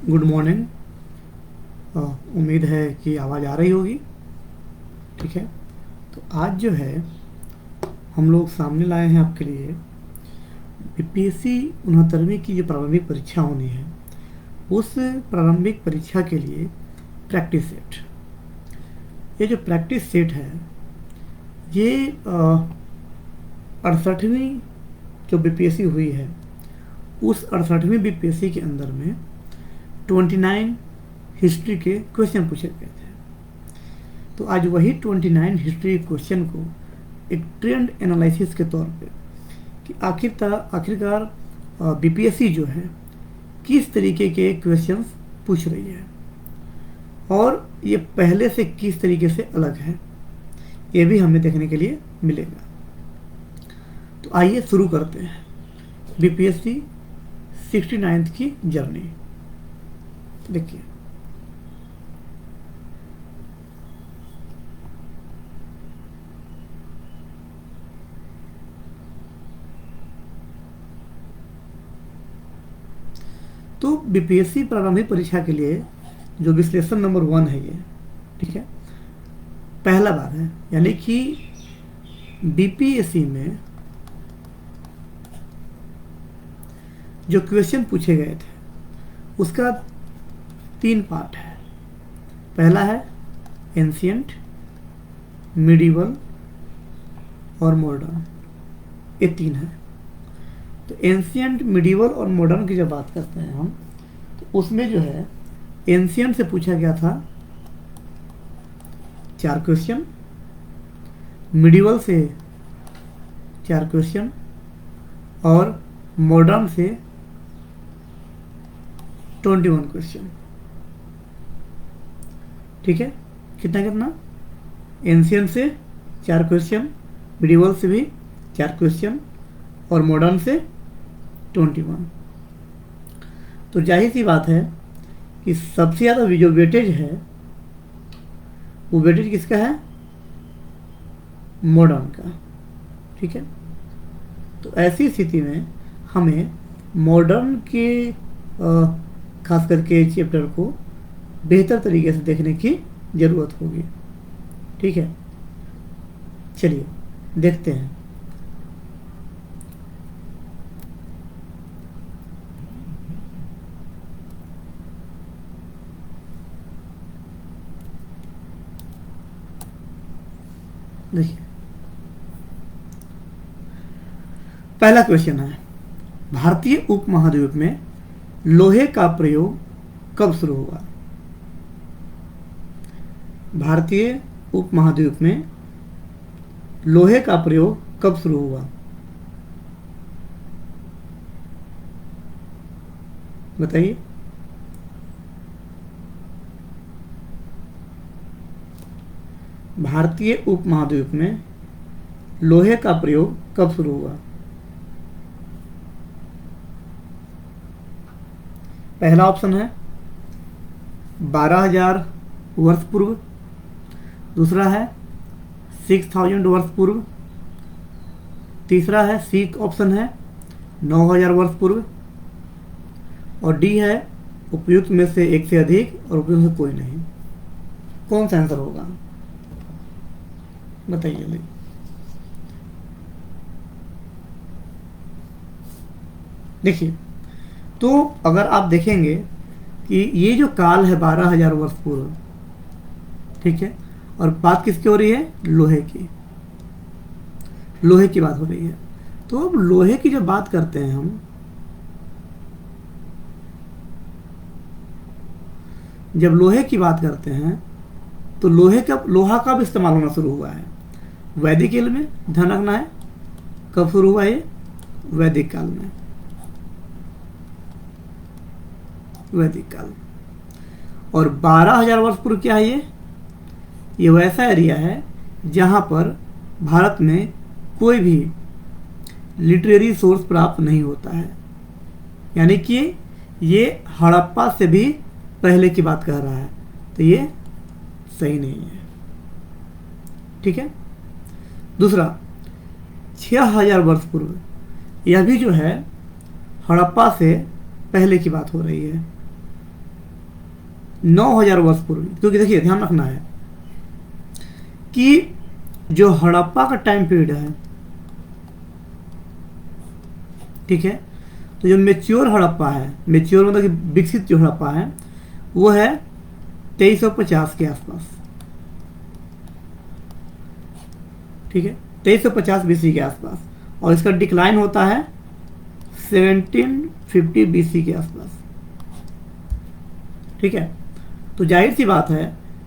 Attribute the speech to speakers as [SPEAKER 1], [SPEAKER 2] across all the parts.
[SPEAKER 1] Good morning. उम्मीद है कि आवाज़ आ रही होगी। ठीक है, तो आज जो है हम लोग सामने लाए हैं आपके लिए बीपीएससी 69वीं की जो प्रारंभिक परीक्षा होनी है, उस प्रारंभिक परीक्षा के लिए प्रैक्टिस सेट। ये जो प्रैक्टिस सेट है ये 68वीं जो बीपीएससी हुई है, उस 68वीं बीपीएससी के अंदर में 29 हिस्ट्री के क्वेश्चन पूछे गए थे। तो आज वही 29 हिस्ट्री क्वेश्चन को एक ट्रेंड एनालिसिस के तौर पे कि आखिरकार बीपीएससी जो है किस तरीके के क्वेश्चंस पूछ रही है और ये पहले से किस तरीके से अलग है, ये भी हमें देखने के लिए मिलेगा। तो आइए शुरू करते हैं बीपीएससी 69th की जर्नी। देखिए, तो बीपीएससी प्रारंभिक परीक्षा के लिए जो विश्लेषण नंबर 1 है ये, ठीक है, पहला बार है। यानी कि बीपीएससी में जो क्वेश्चन पूछे गए थे उसका 3 पार्ट है। पहला है एंशिएंट, मिडिवल और मॉडर्न, ये 3 है। तो एंशिएंट, मिडिवल और मॉडर्न की जब बात करते हैं हम, तो उसमें जो है एंशिएंट से पूछा गया था 4 क्वेश्चन, मिडिवल से 4 क्वेश्चन और मॉडर्न से 21 क्वेश्चन। ठीक है, कितना कितना? एंशिएंट से 4 क्वेश्चन, मिडिवल से भी 4 क्वेश्चन और मॉडर्न से 21। तो जाहिर सी बात है कि सबसे ज़्यादा जो वेटेज है वो वेटेज किसका है? मॉडर्न का। ठीक है, तो ऐसी स्थिति में हमें मॉडर्न के खास करके चैप्टर को बेहतर तरीके से देखने की ज़रूरत होगी। ठीक है, चलिए देखते हैं। देखिए, पहला क्वेश्चन है, भारतीय उपमहाद्वीप में लोहे का प्रयोग कब शुरू हुआ? भारतीय उपमहाद्वीप में लोहे का प्रयोग कब शुरू हुआ? बताइए। भारतीय उपमहाद्वीप में लोहे का प्रयोग कब शुरू हुआ? पहला ऑप्शन है 12,000 वर्ष पूर्व, दूसरा है 6,000 वर्ष पूर्व, तीसरा है सी ऑप्शन है 9,000 वर्ष पूर्व और डी है उपयुक्त में से एक से अधिक और उपयुक्त से कोई नहीं। कौन सा आंसर होगा बताइए भाई। देखिए, तो अगर आप देखेंगे कि ये जो काल है 12,000 वर्ष पूर्व, ठीक है, और बात किसकी हो रही है? लोहे की। लोहे की बात हो रही है। तो अब लोहे की जब बात करते हैं हम, जब लोहे की बात करते हैं तो लोहा कब इस्तेमाल होना शुरू हुआ है? वैदिक काल में। ध्यान रखना है कब शुरू हुआ ये? वैदिक काल में। वैदिक काल। और 12,000 वर्ष पूर्व क्या है ये वैसा एरिया है जहां पर भारत में कोई भी लिटरेरी सोर्स प्राप्त नहीं होता है। यानी कि ये हड़प्पा से भी पहले की बात कह रहा है, तो ये सही नहीं है। ठीक है, दूसरा 6,000 वर्ष पूर्व, यह भी जो है हड़प्पा से पहले की बात हो रही है। 9,000 वर्ष पूर्व। क्योंकि देखिए ध्यान रखना है कि जो हड़प्पा का टाइम पीरियड है, ठीक है, तो जो मेच्योर हड़प्पा है, मेच्योर मतलब कि विकसित जो हड़प्पा है, वो है 2350 के आसपास, ठीक है, 2350 बीसी के आसपास। और इसका डिक्लाइन होता है 1750 बीसी के आसपास, ठीक है। तो जाहिर सी बात है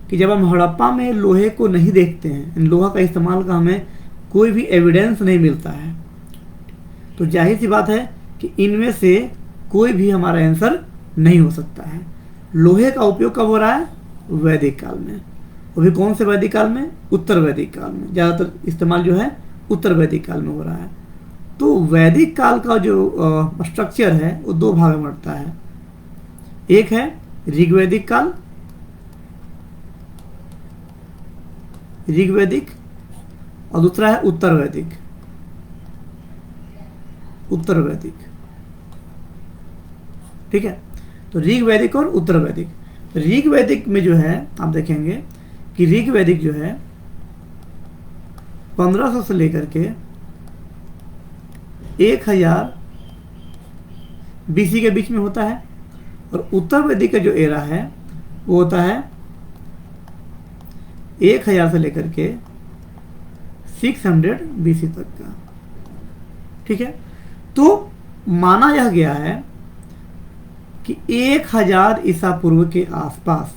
[SPEAKER 1] कि जब हम हड़प्पा में लोहे को नहीं देखते हैं, लोहा का इस्तेमाल का हमें कोई भी एविडेंस नहीं मिलता है, तो जाहिर सी बात है कि इनमें से कोई भी हमारा आंसर नहीं हो सकता है। लोहे का उपयोग कब हो रहा है? वैदिक काल में। वो भी कौन से वैदिक काल में? उत्तर वैदिक काल में। ज़्यादातर इस्तेमाल जो है उत्तर वैदिक काल में हो रहा है। तो वैदिक काल का जो स्ट्रक्चर है वो दो भाग में बढ़ता है। एक है ऋग्वैदिक काल, ऋग्वैदिक, और दूसरा है उत्तर वैदिक, उत्तर वैदिक, ठीक है। तो ऋग्वैदिक और उत्तर वैदिक। ऋग्वैदिक में जो है आप देखेंगे कि ऋग्वैदिक जो है 1500 से लेकर के 1000 बीसी के बीच में होता है, और उत्तर वैदिक का जो एरा है वो होता है 1000 से लेकर के 600 बीसी तक का, ठीक है। तो माना यह गया है कि 1000 ईसा पूर्व के आसपास,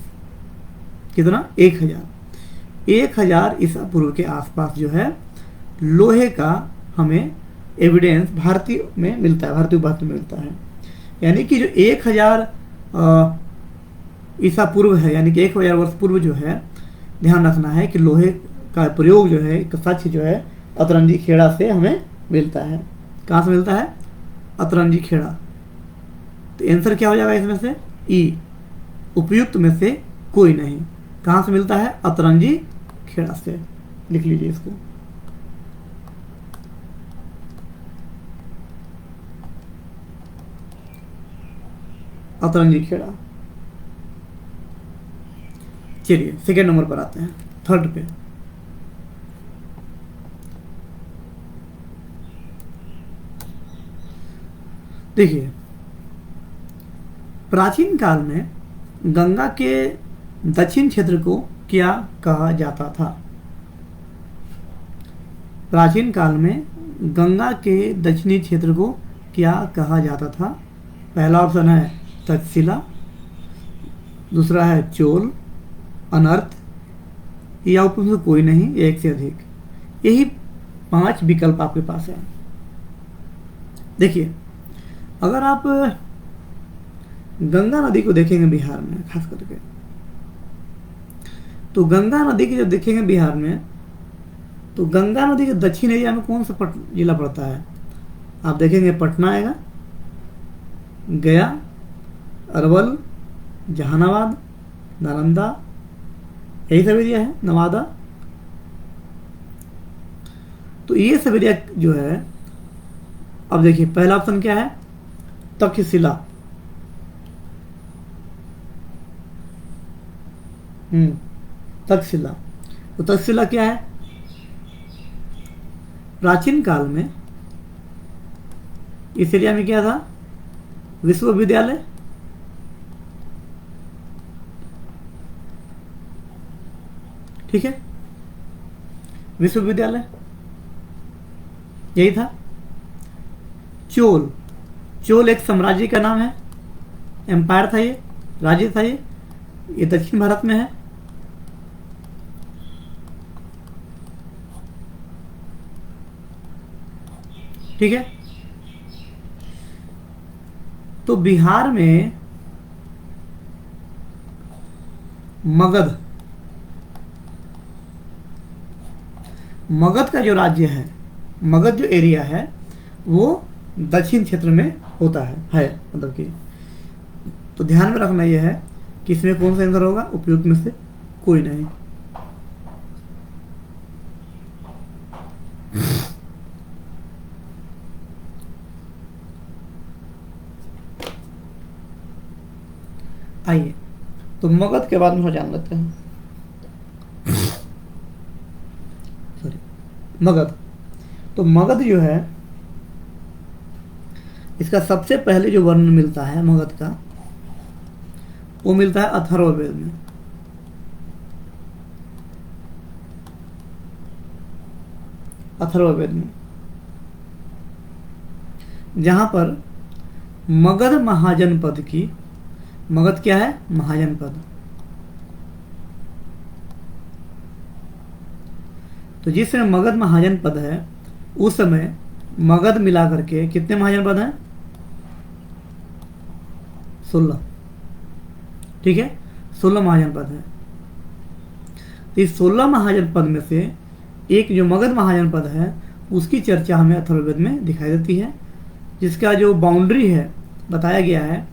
[SPEAKER 1] कितना? 1000 ईसा पूर्व के आसपास जो है लोहे का हमें एविडेंस भारतीय में मिलता है, भारतीय उपात्त में मिलता है। यानी कि जो 1000 ईसा पूर्व है, यानी कि 1000 वर्ष पूर्व जो है, ध्यान रखना है कि लोहे का प्रयोग जो है, साक्ष्य जो है अतरंजी खेड़ा से हमें मिलता है। कहाँ से मिलता है? अतरंजी खेड़ा। तो आंसर क्या हो जाएगा इसमें से? ई, उपयुक्त में से कोई नहीं। कहाँ से मिलता है? अतरंजी खेड़ा से। लिख लीजिए इसको। अतरंजी खेड़ा। चलिए सेकेंड नंबर पर आते हैं, थर्ड पे। देखिए प्राचीन काल में गंगा के दक्षिण क्षेत्र को क्या कहा जाता था? प्राचीन काल में गंगा के दक्षिणी क्षेत्र को क्या कहा जाता था? पहला ऑप्शन है तक्षशिला, दूसरा है चोल, अनर्थ, या ऑप्शन से कोई नहीं, एक से अधिक। यही 5 विकल्प आपके पास है। देखिए अगर आप गंगा नदी को देखेंगे बिहार में खास करके, तो गंगा नदी की जब देखेंगे बिहार में, तो गंगा नदी के दक्षिण एरिया में कौन सा जिला पड़ता है? आप देखेंगे पटना आएगा, गया, अरवल, जहानाबाद, नालंदा, यही सब एरिया है, नवादा। तो ये सब एरिया जो है, अब देखिए पहला ऑप्शन क्या है? तक्षशिला। तक्षशिला। तो तक्षशिला क्या है? प्राचीन काल में इस एरिया में क्या था? विश्वविद्यालय, ठीक है, विश्वविद्यालय यही था। चोल, चोल एक साम्राज्य का नाम है, एम्पायर था, ये राज्य था, ये दक्षिण भारत में है। ठीक है। तो बिहार में मगध, मगध का जो राज्य है, मगध जो एरिया है वो दक्षिण क्षेत्र में होता है मतलब कि। तो ध्यान में रखना यह है कि इसमें कौन सा आंसर होगा? उपयुक्त में से कोई नहीं। आइए तो मगध के बारे में जान लेते हैं। सॉरी, मगध। तो मगध जो है, इसका सबसे पहले जो वर्णन मिलता है मगध का, वो मिलता है अथर्ववेद में। अथर्ववेद में, जहां पर मगध महाजनपद की, मगध क्या है? महाजनपद। तो जिस समय मगध महाजनपद है, उस समय मगध मिलाकर के कितने महाजनपद हैं? 16। ठीक है, 16 महाजनपद है। तो इस 16 महाजनपद में से एक जो मगध महाजनपद है, उसकी चर्चा हमें अथर्ववेद में दिखाई देती है, जिसका जो बाउंड्री है बताया गया है।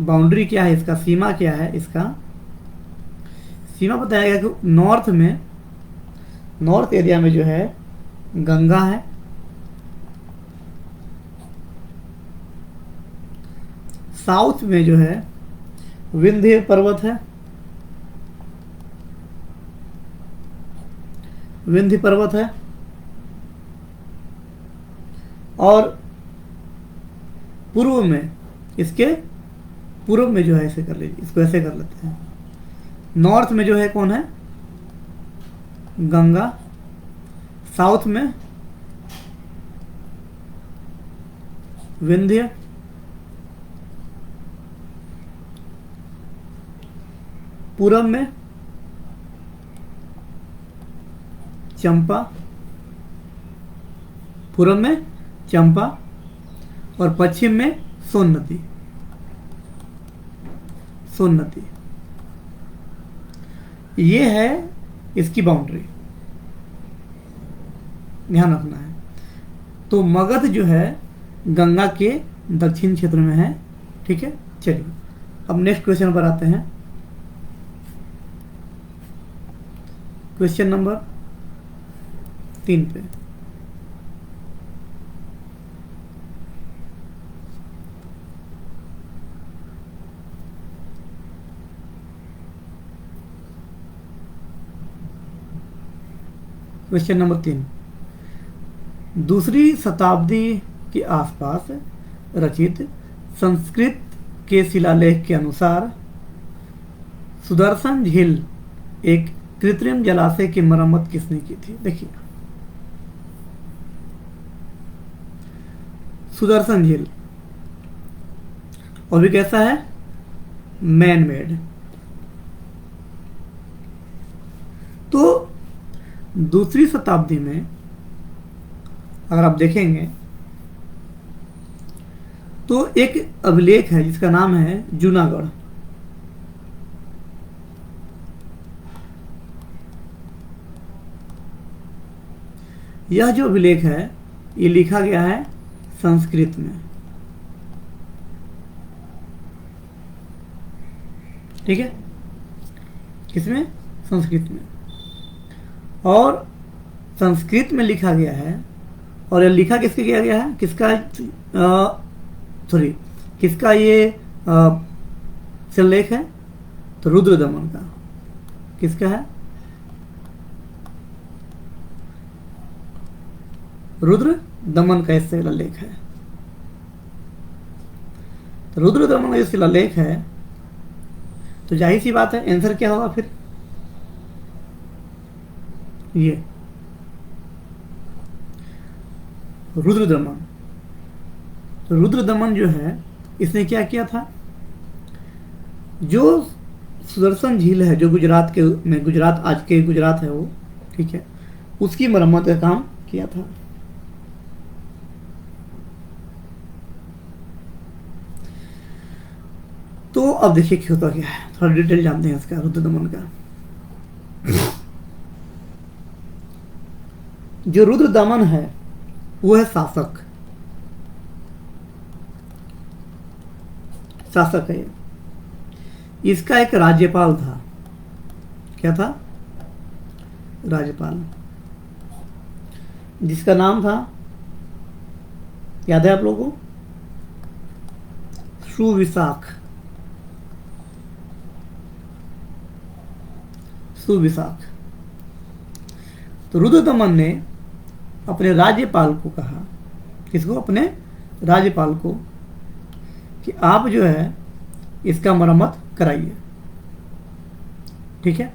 [SPEAKER 1] बाउंड्री क्या है इसका, सीमा क्या है इसका? सीमा बताया गया कि नॉर्थ में, नॉर्थ एरिया में जो है गंगा है, साउथ में जो है विंध्य पर्वत है, विंध्य पर्वत है, और पूर्व में, इसके पूर्व में जो है, ऐसे कर लीजिए, इसको ऐसे कर लेते हैं। नॉर्थ में जो है कौन है? गंगा। साउथ में विंध्य, पूरब में चंपा, पूरब में चंपा, और पश्चिम में सोन नदी। सोन नदी, ये है इसकी बाउंड्री, ध्यान रखना है। तो मगध जो है गंगा के दक्षिण क्षेत्र में है। ठीक है, चलिए अब नेक्स्ट क्वेश्चन पर आते हैं। क्वेश्चन नंबर 3 पे। क्वेश्चन नंबर 3, दूसरी शताब्दी के आसपास रचित संस्कृत के शिलालेख के अनुसार सुदर्शन झील एक कृत्रिम जलाशय की मरम्मत किसने की थी? देखिए, सुदर्शन झील, और भी कैसा है? Man made. तो दूसरी शताब्दी में अगर आप देखेंगे तो एक अभिलेख है जिसका नाम है जूनागढ़। यह जो अभिलेख है, ये लिखा गया है संस्कृत में। ठीक है, किसमें? संस्कृत में। और संस्कृत में लिखा गया है, और यह लिखा किसके किया गया है? किसका किसका ये शिलालेख है? तो रुद्रदमन का। किसका है? रुद्र दमन का शिलालेख है। तो रुद्र दमन का शिलालेख है, तो जाहिर सी बात है आंसर क्या होगा फिर? ये रुद्रदमन। तो रुद्रदमन जो है, इसने क्या किया था? जो सुदर्शन झील है, जो गुजरात के में, गुजरात आज के गुजरात है वो, ठीक है, उसकी मरम्मत का काम किया था। तो अब देखिए क्या होता क्या है, थोड़ा डिटेल जानते हैं इसका, रुद्रदमन का। जो रुद्रदमन है वो है शासक। शासक है। इसका एक राज्यपाल था। क्या था? राज्यपाल, जिसका नाम था, याद है आप लोगों को? सुविशाख। सुविशाख। तो रुद्रदमन ने अपने राज्यपाल को कहा, किसको? अपने राज्यपाल को, कि आप जो है इसका मरम्मत कराइए। ठीक है।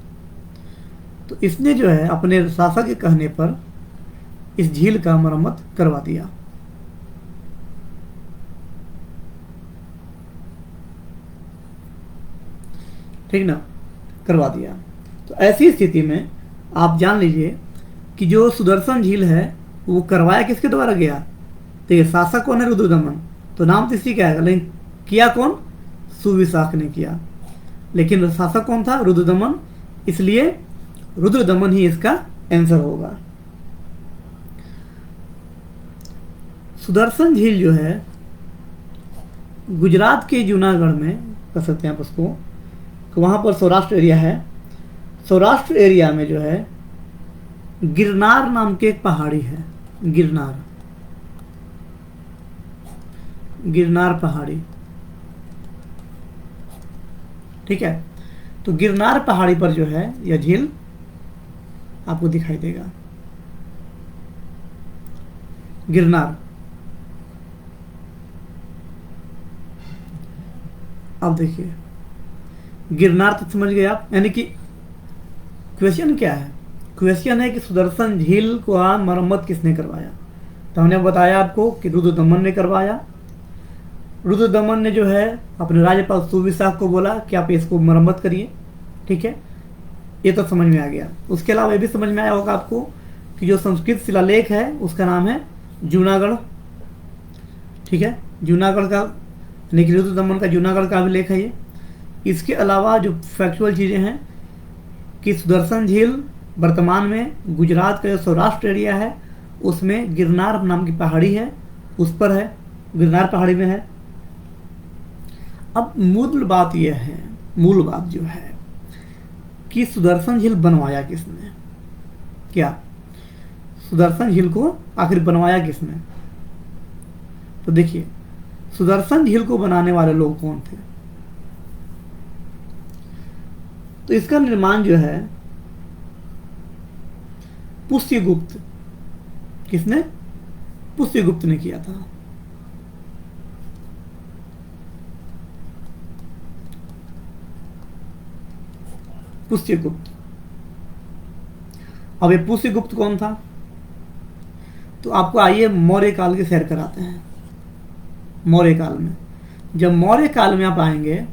[SPEAKER 1] तो इसने जो है अपने शासक के कहने पर इस झील का मरम्मत करवा दिया। ठीक ना, करवा दिया। तो ऐसी स्थिति में आप जान लीजिए कि जो सुदर्शन झील है वो करवाया किसके द्वारा गया? तो ये शासक कौन है? रुद्रदमन। तो नाम तो इसी का है, लेकिन किया कौन? सुविशाख ने किया। लेकिन शासक कौन था? रुद्रदमन। इसलिए रुद्रदमन ही इसका आंसर होगा। सुदर्शन झील जो है गुजरात के जूनागढ़ में कर सकते हैं आप उसको, वहाँ पर सौराष्ट्र एरिया है। सौराष्ट्र एरिया में जो है गिरनार नाम की एक पहाड़ी है। गिरनार पहाड़ी। ठीक है। तो गिरनार पहाड़ी पर जो है यह झील आपको दिखाई देगा। गिरनार। अब देखिए, गिरनार तो समझ गए आप। यानी कि क्वेश्चन क्या है? क्वेश्चन है कि सुदर्शन झील को मरम्मत किसने करवाया? तो हमने बताया आपको कि रुद्रदमन ने करवाया। रुद्रदमन ने जो है अपने राज्यपाल सुविशाख को बोला कि आप इसको मरम्मत करिए। ठीक है, ये तो समझ में आ गया। उसके अलावा ये भी समझ में आया होगा आपको कि जो संस्कृत शिलालेख है उसका नाम है जूनागढ़। ठीक है, जूनागढ़ का, यानी कि रुद्रदमन का जूनागढ़ का अभिलेख है ये। इसके अलावा जो फैक्चुअल चीज़ें हैं कि सुदर्शन झील वर्तमान में गुजरात का जो सौराष्ट्र एरिया है उसमें गिरनार नाम की पहाड़ी है, उस पर है, गिरनार पहाड़ी में है। अब मूल बात यह है, मूल बात जो है कि सुदर्शन झील बनवाया किसने? क्या सुदर्शन झील को आखिर बनवाया किसने? तो देखिए, सुदर्शन झील को बनाने वाले लोग कौन थे? तो इसका निर्माण जो है पुष्यगुप्त, किसने? पुष्यगुप्त ने किया था। पुष्यगुप्त। अब ये पुष्यगुप्त कौन था? तो आपको आइए मौर्य काल के सैर कराते हैं। मौर्य काल में, जब मौर्य काल में आप आएंगे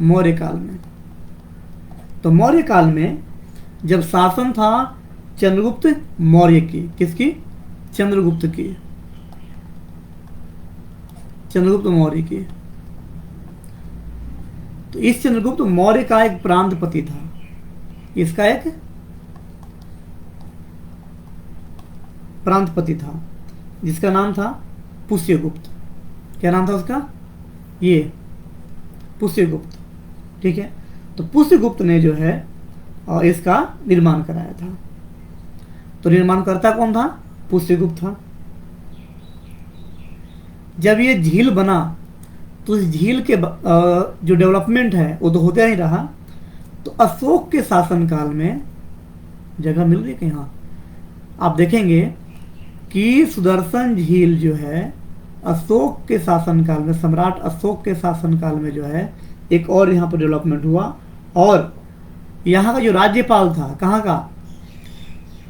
[SPEAKER 1] मौर्य काल में, तो मौर्य काल में जब शासन था चंद्रगुप्त मौर्य की, किसकी? चंद्रगुप्त की, चंद्रगुप्त मौर्य की। तो इस चंद्रगुप्त मौर्य का एक प्रांतपति था। इसका एक प्रांतपति था जिसका नाम था पुष्यगुप्त। क्या नाम था उसका? ये पुष्यगुप्त। ठीक है, तो पुष्यगुप्त ने जो है इसका निर्माण कराया था। तो निर्माणकर्ता कौन था? पुष्यगुप्त था। जब ये झील बना तो इस झील के जो डेवलपमेंट है वो तो होता ही रहा। तो अशोक के शासनकाल में जगह मिल रही है कहीं? हाँ, आप देखेंगे कि सुदर्शन झील जो है अशोक के शासनकाल में, सम्राट अशोक के शासनकाल में जो है एक और यहाँ पर डेवलपमेंट हुआ। और यहाँ का जो राज्यपाल था, कहाँ का?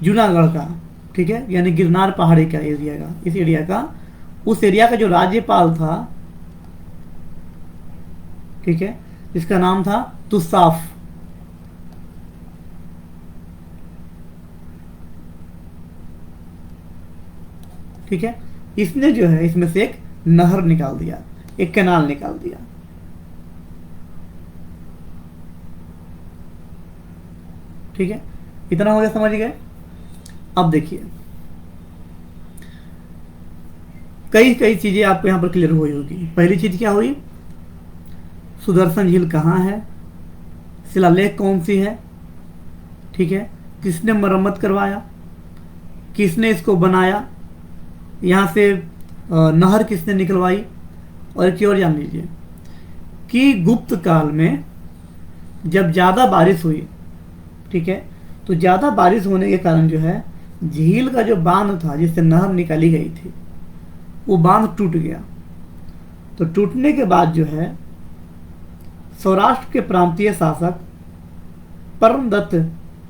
[SPEAKER 1] जूनागढ़ का। ठीक है, यानी गिरनार पहाड़ी का एरिया का, इस एरिया का, उस एरिया का जो राज्यपाल था, ठीक है, जिसका नाम था तुसाफ। ठीक है, इसने जो है इसमें से एक नहर निकाल दिया, एक कैनाल निकाल दिया। ठीक है, इतना हो गया, समझ गए? अब देखिए, कई कई चीजें आपको यहां पर क्लियर हुई होगी। पहली चीज क्या हुई? सुदर्शन झील कहाँ है, शिलालेख कौन सी है, ठीक है, किसने मरम्मत करवाया, किसने इसको बनाया, यहाँ से नहर किसने निकलवाई। और एक और जान लीजिए कि गुप्त काल में जब ज़्यादा बारिश हुई, ठीक है, तो ज़्यादा बारिश होने के कारण जो है झील का जो बांध था जिससे नहर निकाली गई थी वो बांध टूट गया। तो टूटने के बाद जो है सौराष्ट्र के प्रांतीय शासक परमदत्त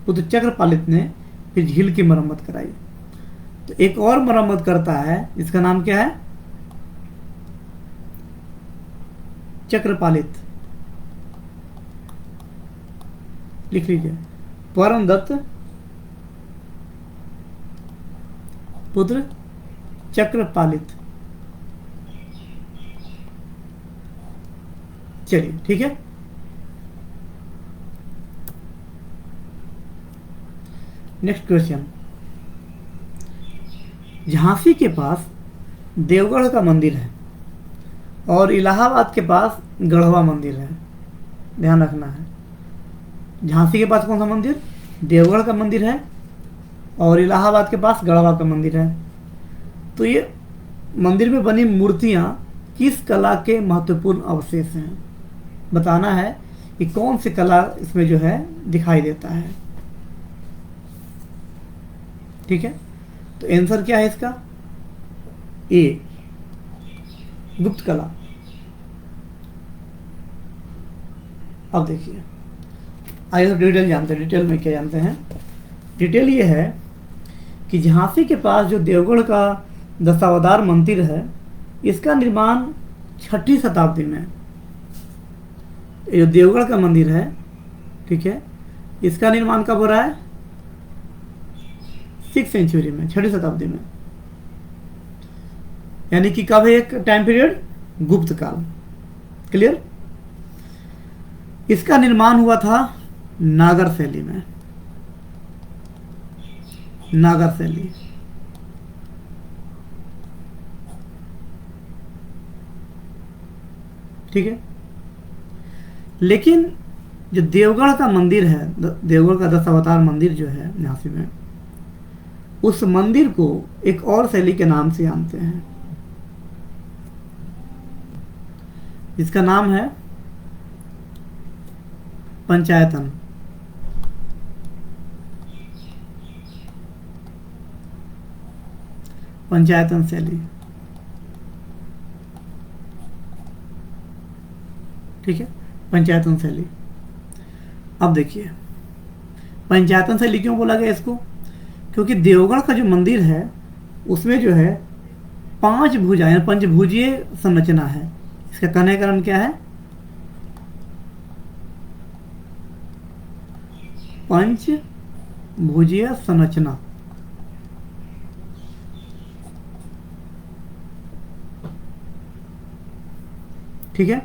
[SPEAKER 1] पुत्र चक्रपालित ने फिर झील की मरम्मत कराई। तो एक और मरम्मत करता है जिसका नाम क्या है, चक्रपालित, लिख लीजिए, परमदत्त पुत्र चक्रपालित। चलिए ठीक है। नेक्स्ट क्वेश्चन, झांसी के पास देवगढ़ का मंदिर है और इलाहाबाद के पास गढ़वा मंदिर है, ध्यान रखना है। झांसी के पास कौन सा मंदिर, देवगढ़ का मंदिर है, और इलाहाबाद के पास गढ़वा का मंदिर है। तो ये मंदिर में बनी मूर्तियां किस कला के महत्वपूर्ण अवशेष हैं, बताना है कि कौन सी कला इसमें जो है दिखाई देता है। ठीक है, तो आंसर क्या है इसका, ए, गुप्त कला। अब देखिए, आइए तो डिटेल जानते हैं। डिटेल में क्या जानते हैं, डिटेल ये है कि झांसी के पास जो देवगढ़ का दशावतार मंदिर है इसका निर्माण 6ठी शताब्दी में, ये जो देवगढ़ का मंदिर है, ठीक है, इसका निर्माण कब हो रहा है, 6th सेंचुरी में, 6ठी शताब्दी में, यानी कि कब है एक टाइम पीरियड, गुप्त काल। क्लियर। इसका निर्माण हुआ था नागर शैली में, नागर शैली। ठीक है, लेकिन जो देवगढ़ का मंदिर है, देवगढ़ का दशावतार मंदिर जो है झांसी में, उस मंदिर को एक और शैली के नाम से जानते हैं, जिसका नाम है पंचायतन। पंचायतन शैली। ठीक है, पंचायतन शैली। अब देखिए, पंचायतन शैली क्यों बोला गया इसको, क्योंकि देवगढ़ का जो मंदिर है उसमें जो है 5 भुजाएं, पंचभुजीय संरचना है। इसका कहने का कारण क्या है, पंचभुजीय संरचना। ठीक है,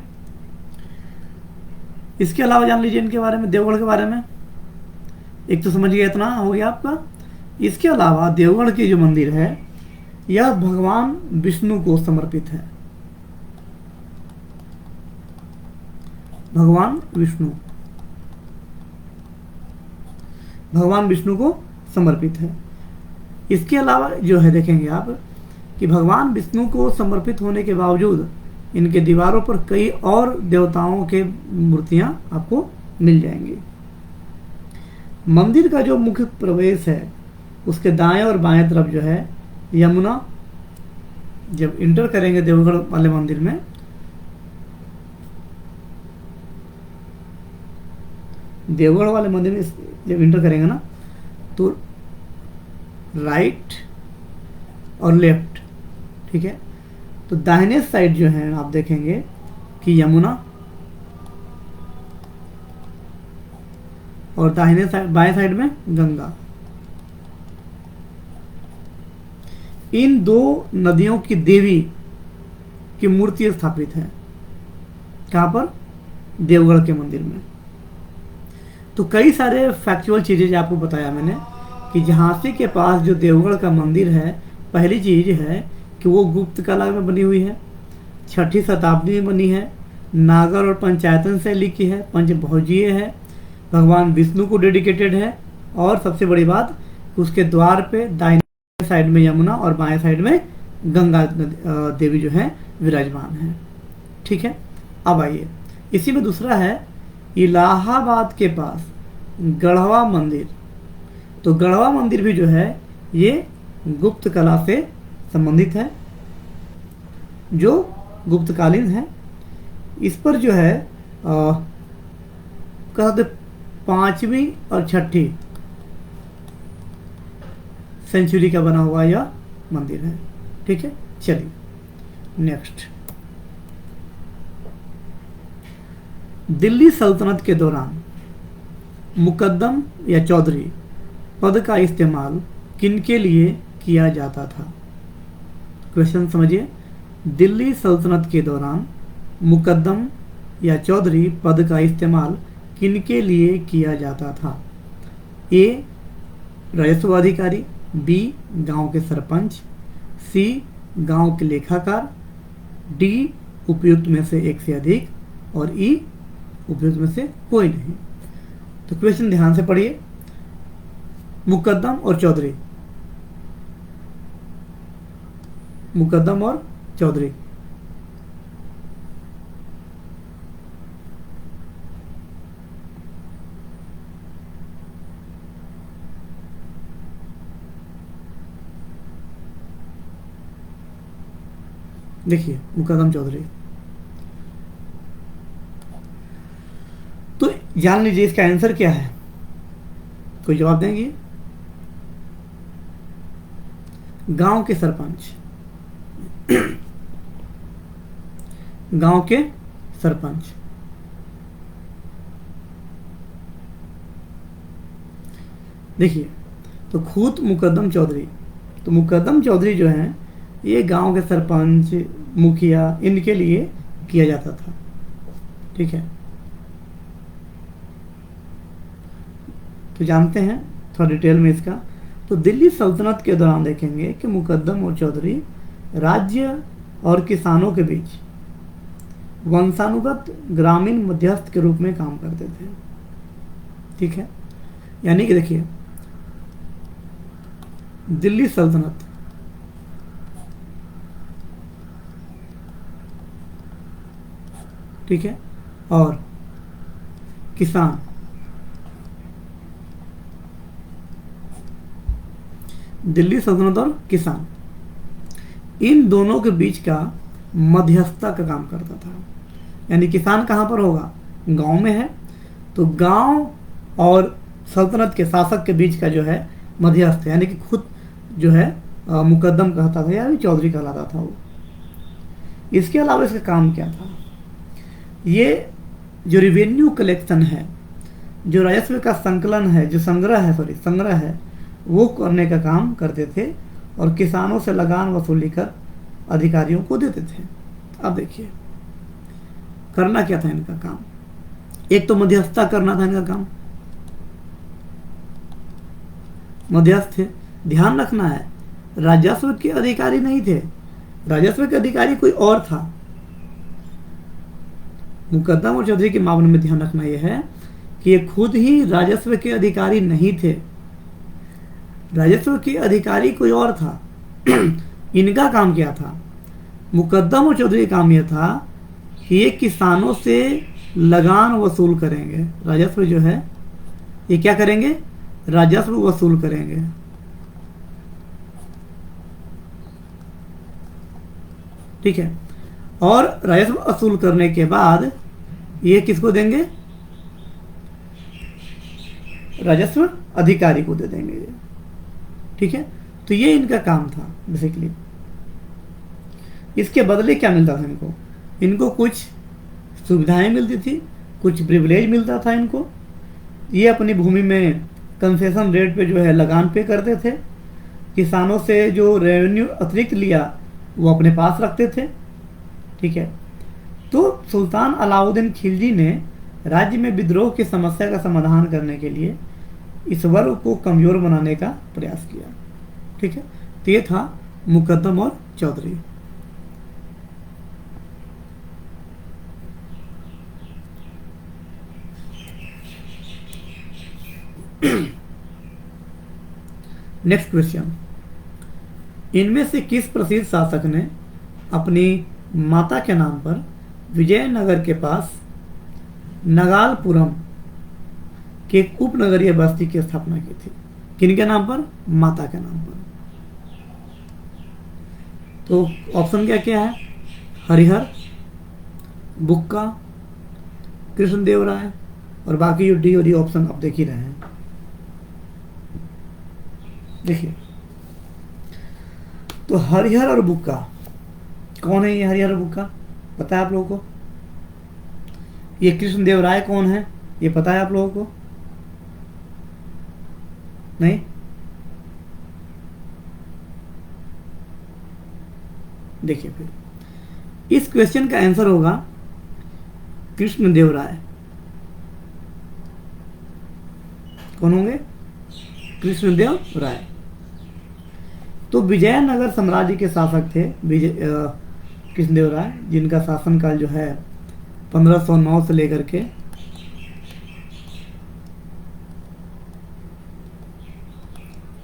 [SPEAKER 1] इसके अलावा जान लीजिए इनके बारे में, देवगढ़ के बारे में। एक तो समझ गया, इतना हो गया आपका। इसके अलावा देवगढ़ की जो मंदिर है यह भगवान विष्णु को समर्पित है, भगवान विष्णु, भगवान विष्णु को समर्पित है। इसके अलावा जो है देखेंगे आप कि भगवान विष्णु को समर्पित होने के बावजूद इनके दीवारों पर कई और देवताओं के मूर्तियां आपको मिल जाएंगी। मंदिर का जो मुख्य प्रवेश है उसके दाएं और बाएं तरफ जो है यमुना, जब इंटर करेंगे देवगढ़ वाले मंदिर में, देवगढ़ वाले मंदिर में जब इंटर करेंगे ना, तो राइट और लेफ्ट, ठीक है, तो दाहिने साइड जो है आप देखेंगे कि यमुना, और दाहिने साइड, बाएं साइड में गंगा। इन 2 नदियों की देवी की मूर्ति स्थापित है। कहां पर, देवगढ़ के मंदिर में। तो कई सारे फैक्चुअल चीजें आपको बताया मैंने कि झांसी के पास जो देवगढ़ का मंदिर है, पहली चीज है कि वो गुप्त कला में बनी हुई है, 6ठी शताब्दी में बनी है, नागर और पंचायतन शैली की है, पंचभुजीय है, भगवान विष्णु को डेडिकेटेड है, और सबसे बड़ी बात उसके द्वार पे दाहिने साइड में यमुना और बाएं साइड में गंगा देवी जो है विराजमान है। ठीक है, अब आइए इसी में दूसरा है इलाहाबाद के पास गढ़वा मंदिर। तो गढ़वा मंदिर भी जो है ये गुप्त कला से संबंधित है, जो गुप्तकालीन है। इस पर जो है कहते 5वीं और 6ठी सेंचुरी का बना हुआ यह मंदिर है। ठीक है, चलिए नेक्स्ट। दिल्ली सल्तनत के दौरान मुकद्दम या चौधरी पद का इस्तेमाल किनके लिए किया जाता था? क्वेश्चन समझिए। दिल्ली सल्तनत के दौरान मुकद्दम या चौधरी पद का इस्तेमाल किनके लिए किया जाता था? ए राजस्व अधिकारी, बी गांव के सरपंच, सी गांव के लेखाकार, डी उपयुक्त में से एक से अधिक और ई उपयुक्त में से कोई नहीं। तो क्वेश्चन ध्यान से पढ़िए। मुकद्दम और चौधरी, मुकद्दम और चौधरी, देखिए मुकद्दम चौधरी। तो जान लीजिए इसका आंसर क्या है, कोई जवाब देंगे? गांव के सरपंच, गांव के सरपंच। देखिए तो खुद मुकद्दम चौधरी, तो मुकद्दम चौधरी जो है ये गांव के सरपंच, मुखिया, इनके लिए किया जाता था। ठीक है, तो जानते हैं थोड़ा डिटेल में इसका। तो दिल्ली सल्तनत के दौरान देखेंगे कि मुकद्दम और चौधरी राज्य और किसानों के बीच वंशानुगत ग्रामीण मध्यस्थ के रूप में काम करते थे। ठीक है, यानी कि देखिए दिल्ली सल्तनत ठीक है और किसान, दिल्ली सल्तनत और किसान, इन दोनों के बीच का मध्यस्थता का काम करता था। यानी किसान कहाँ पर होगा? गांव में है, तो गांव और सल्तनत के शासक के बीच का जो है मध्यस्थ, यानी कि खुद जो है मुकद्दम कहता था या चौधरी कहलाता था वो। इसके अलावा इसका काम क्या था? ये जो रिवेन्यू कलेक्शन है, जो राजस्व का संकलन है, जो संग्रह है वो करने का काम करते थे और किसानों से लगान वसूली कर अधिकारियों को देते थे। अब देखिए करना क्या था इनका काम? एक तो मध्यस्थता करना था इनका काम, मध्यस्थ थे। ध्यान रखना है राजस्व के अधिकारी नहीं थे, राजस्व के अधिकारी कोई और था। मुकद्दम और चौधरी के मामले में ध्यान रखना यह है कि ये खुद ही राजस्व के अधिकारी नहीं थे, राजस्व के अधिकारी कोई और था। इनका काम क्या था? मुकद्दम और चौधरी का काम यह था कि ये किसानों से लगान वसूल करेंगे। राजस्व जो है ये क्या करेंगे? राजस्व वसूल करेंगे। ठीक है, और राजस्व वसूल करने के बाद ये किसको देंगे? राजस्व अधिकारी को दे देंगे। ठीक है, तो ये इनका काम था बेसिकली। इसके बदले क्या मिलता था इनको? इनको कुछ सुविधाएं मिलती थी, कुछ प्रिविलेज मिलता था इनको। ये अपनी भूमि में कंसेशन रेट पे जो है लगान पे करते थे। किसानों से जो रेवेन्यू अतिरिक्त लिया वो अपने पास रखते थे। ठीक है, तो सुल्तान अलाउद्दीन खिलजी ने राज्य में विद्रोह की समस्या का समाधान करने के लिए इस वर्ग को कमजोर बनाने का प्रयास किया। ठीक है, तो ये था मुकद्दम और चौधरी। नेक्स्ट क्वेश्चन, इनमें से किस प्रसिद्ध शासक ने अपनी माता के नाम पर विजयनगर के पास नगालपुरम के एक उपनगरीय बस्ती की स्थापना की थी। किनके नाम पर? माता के नाम पर। तो ऑप्शन क्या क्या है? हरिहर, बुक्का, कृष्णदेवराय और बाकी जो डी और डी ऑप्शन आप देख ही रहे हैं। देखिए, तो हरिहर और बुक्का, कौन है ये हरिहर और बुक्का? पता है आप लोगों को? ये कृष्णदेवराय कौन है? ये पता है आप लोगों को? नहीं? देखिए, फिर इस क्वेश्चन का आंसर होगा कृष्णदेवराय। कौन होंगे? कृष्णदेवराय। तो विजयनगर साम्राज्य के शासक थे कृष्णदेवराय, जिनका शासनकाल जो है 1509 से लेकर के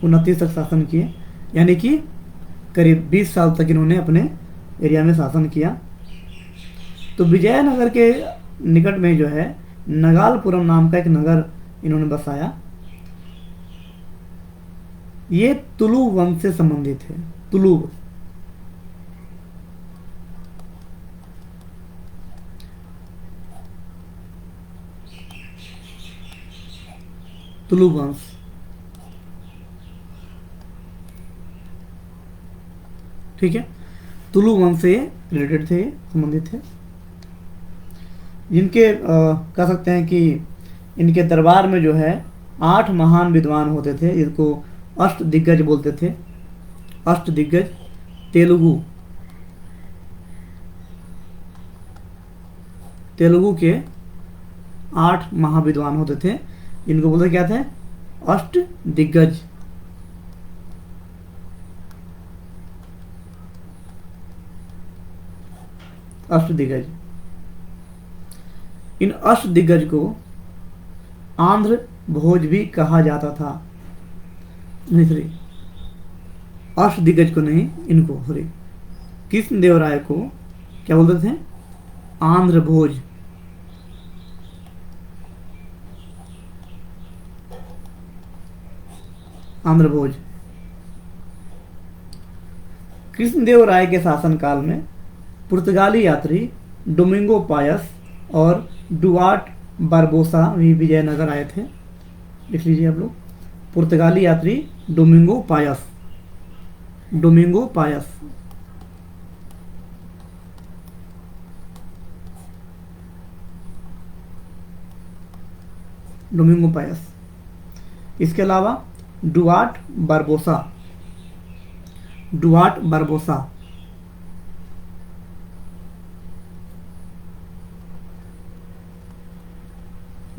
[SPEAKER 1] 29 तक शासन किए, यानी कि करीब 20 साल तक इन्होंने अपने एरिया में शासन किया। तो विजयनगर के निकट में जो है नगालपुरम नाम का एक नगर इन्होंने बसाया। ये तुलु वंश से संबंधित है। तुलु वंश। ठीक है, तुलु वंश से रिलेटेड थे, संबंधित थे, जिनके कह सकते हैं कि इनके दरबार में जो है 8 महान विद्वान होते थे, जिनको अष्ट दिग्गज बोलते थे। अष्ट दिग्गज तेलुगु के 8 महाविद्वान होते थे, जिनको बोलते क्या थे? अष्ट दिग्गज। अष्ट दिग्गज। इन अष्ट दिग्गज को आंध्र भोज भी कहा जाता था। नहीं, सॉरी, अष्ट दिग्गज को नहीं, इनको, सॉरी, कृष्णदेवराय को क्या बोलते थे? आंध्र भोज। आंध्र भोज। कृष्णदेवराय के शासनकाल में पुर्तगाली यात्री डोमिंगो पायस और डुआर्ट बारबोसा भी विजयनगर आए थे। लिख लीजिए आप लोग, पुर्तगाली यात्री Domingo Paes. Domingo Paes. Domingo Paes. इसके अलावा Duarte Barbosa. Duarte Barbosa.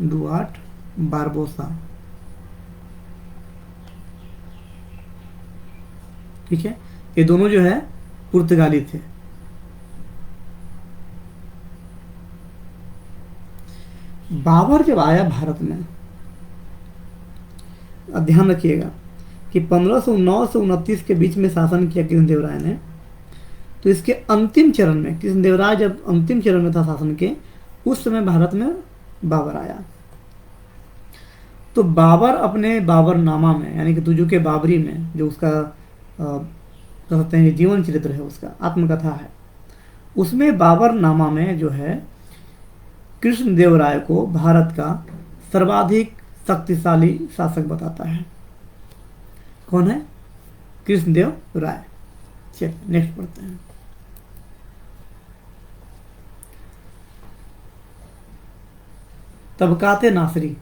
[SPEAKER 1] Duarte Barbosa. ठीक है, ये दोनों जो है पुर्तगाली थे। बाबर जब आया भारत में, ध्यान रखिएगा कि 1509 से 29 के बीच में शासन किया कृष्णदेवराय ने। तो इसके अंतिम चरण में, कृष्णदेवराय जब अंतिम चरण में था शासन के, उस समय भारत में बाबर आया। तो बाबर अपने बाबरनामा में, यानी कि तुजु के बाबरी में, जो उसका कह सकते हैं जीवन चरित्र है, उसका आत्मकथा है, उसमें बाबरनामा में जो है कृष्णदेवराय को भारत का सर्वाधिक शक्तिशाली शासक बताता है। कौन है? कृष्णदेवराय। चलिए नेक्स्ट पढ़ते हैं। तबकाते नासिरी।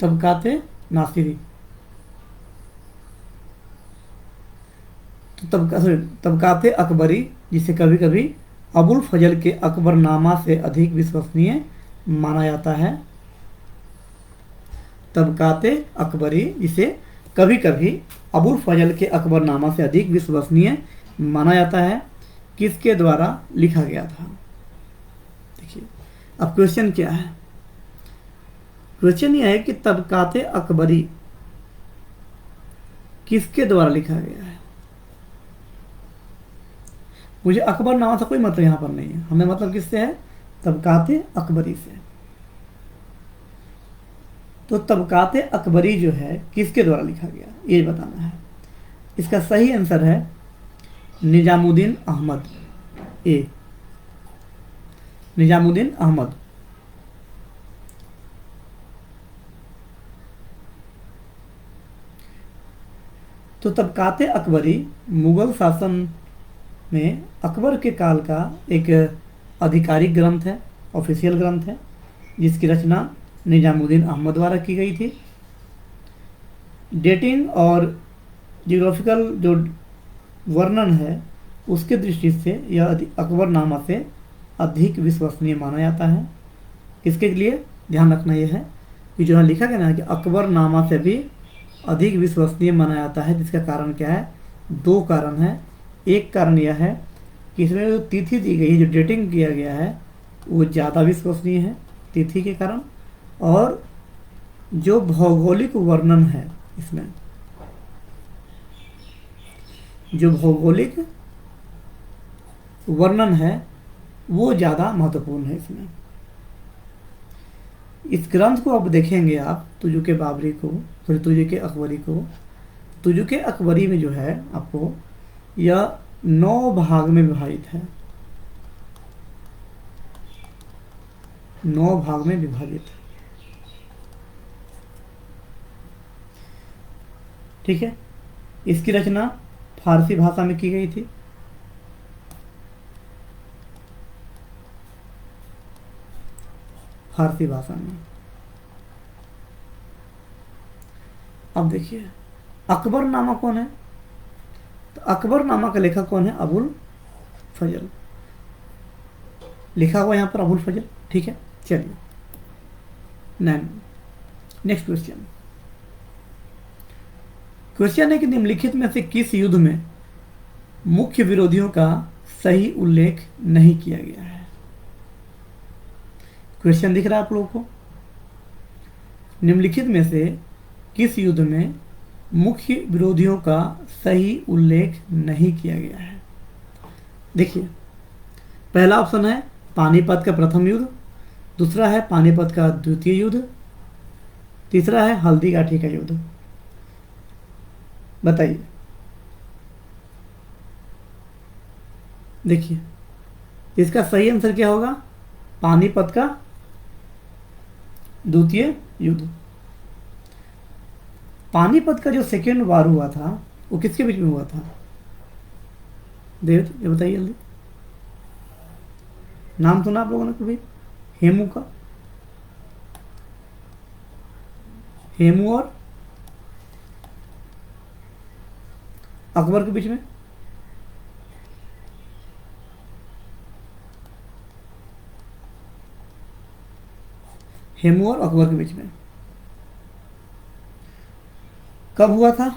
[SPEAKER 1] तबकाते नासिरी। तो तबकाते अकबरी, जिसे कभी कभी अबुल फजल के अकबरनामा से अधिक विश्वसनीय माना जाता है। तबकाते अकबरी, जिसे कभी कभी अबुल फजल के अकबरनामा से अधिक विश्वसनीय माना जाता है, किसके द्वारा लिखा गया था? देखिए, अब क्वेश्चन क्या है? क्वेश्चन यह है कि तबकाते अकबरी किसके द्वारा लिखा गया है? मुझे अकबरनामा से कोई मतलब यहाँ पर नहीं है, हमें मतलब किससे है? तबकाते अकबरी से। तो तबकाते अकबरी जो है किसके द्वारा लिखा गया ये बताना है। इसका सही आंसर है निजामुद्दीन अहमद, ए, निजामुद्दीन अहमद। तो तबकाते अकबरी मुगल शासन में अकबर के काल का एक आधिकारिक ग्रंथ है, ऑफिशियल ग्रंथ है, जिसकी रचना निजामुद्दीन अहमद द्वारा की गई थी। डेटिंग और जियोग्राफिकल जो वर्णन है उसके दृष्टि से यह अकबरनामा से अधिक विश्वसनीय माना जाता है। इसके लिए ध्यान रखना यह है कि जो है लिखा गया ना कि अकबरनामा से भी अधिक विश्वसनीय माना जाता है, जिसका कारण क्या है, दो कारण है। एक कारण यह है कि इसमें जो तिथि दी गई है, जो डेटिंग किया गया है, वो ज़्यादा विश्वसनीय है तिथि के कारण, और जो भौगोलिक वर्णन है इसमें, जो भौगोलिक वर्णन है वो ज़्यादा महत्वपूर्ण है इसमें। इस ग्रंथ को अब देखेंगे आप तुजुके बाबरी को, फिर तुजुके अकबरी को। तुजुके अकबरी में जो है आपको यह 9 भाग में विभाजित है, 9 भाग में विभाजित है। ठीक है, इसकी रचना फारसी भाषा में की गई थी। फारसी भाषा में। अब देखिए अकबरनामा कौन है, तो अकबरनामा का लेखक कौन है, अबुल फजल, लिखा हुआ यहाँ पर अबुल फजल। ठीक है, चलिए नेक्स्ट क्वेश्चन। क्वेश्चन है कि निम्नलिखित में से किस युद्ध में मुख्य विरोधियों का सही उल्लेख नहीं किया गया है। क्वेश्चन दिख रहा है आप लोगों को, निम्नलिखित में से किस युद्ध में मुख्य विरोधियों का सही उल्लेख नहीं किया गया है। देखिए पहला ऑप्शन है पानीपत का प्रथम युद्ध, दूसरा है पानीपत का द्वितीय युद्ध, तीसरा है हल्दीघाटी का युद्ध। बताइए, देखिए इसका सही आंसर क्या होगा, पानीपत का द्वितीय युद्ध। पानीपत का जो सेकेंड वार हुआ था वो किसके बीच में हुआ था, देव ये बताइए जल्दी। नाम सुना आप लोगों ने कभी हेमू का, हेमू और अकबर के बीच में। हेमू और अकबर के बीच में कब हुआ था,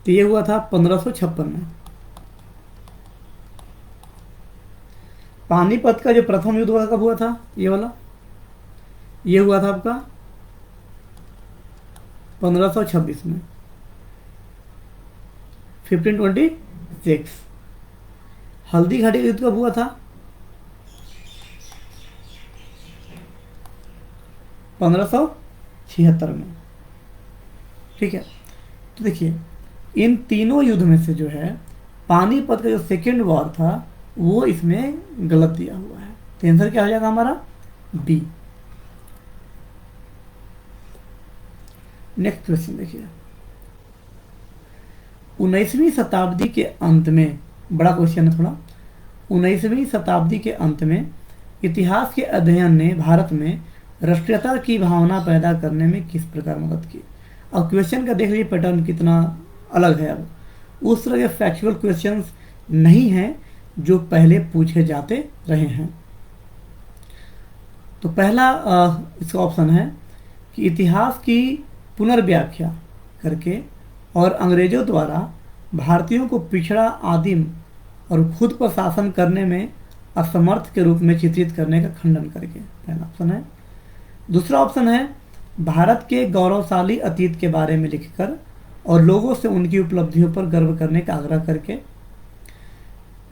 [SPEAKER 1] तो ये हुआ था 1556 में। पानीपत का जो प्रथम युद्ध हुआ कब हुआ था, ये वाला, ये हुआ था आपका 1526 में, 1526। हल्दीघाटी युद्ध कब हुआ था, 1576 में। ठीक है, तो देखिए इन तीनों युद्ध में से जो है पानीपत का जो सेकेंड वॉर था वो इसमें गलत दिया हुआ है, तो आंसर क्या हो जाएगा हमारा बी। नेक्स्ट क्वेश्चन देखिए, 19वीं शताब्दी के अंत में, बड़ा क्वेश्चन है थोड़ा, 19वीं शताब्दी के अंत में इतिहास के अध्ययन ने भारत में राष्ट्रीयता की भावना पैदा करने में किस प्रकार मदद की। अब क्वेश्चन का देख लीजिए पैटर्न कितना अलग है। अब उस तरह के फैक्चुअल क्वेश्चंस नहीं हैं जो पहले पूछे जाते रहे हैं। तो पहला इसका ऑप्शन है कि इतिहास की पुनर्व्याख्या करके और अंग्रेजों द्वारा भारतीयों को पिछड़ा, आदिम और खुद पर शासन करने में असमर्थ के रूप में चित्रित करने का खंडन करके, पहला ऑप्शन है। दूसरा ऑप्शन है भारत के गौरवशाली अतीत के बारे में लिखकर और लोगों से उनकी उपलब्धियों पर गर्व करने का आग्रह करके।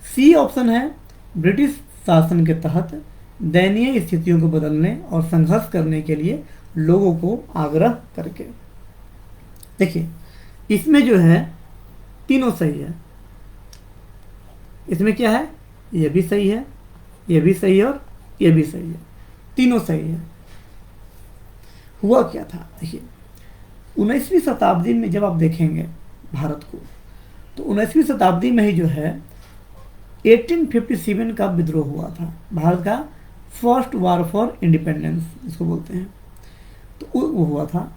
[SPEAKER 1] सी ऑप्शन है ब्रिटिश शासन के तहत दयनीय स्थितियों को बदलने और संघर्ष करने के लिए लोगों को आग्रह करके। देखिए, इसमें जो है तीनों सही है। इसमें क्या है, ये भी सही है, ये भी सही है और ये भी सही है, तीनों सही है। हुआ क्या था, देखिए 19वीं शताब्दी में जब आप देखेंगे भारत को, तो 19वीं शताब्दी में ही जो है 1857 का विद्रोह हुआ था, भारत का फर्स्ट वार फॉर इंडिपेंडेंस जिसको बोलते हैं, तो वो हुआ था।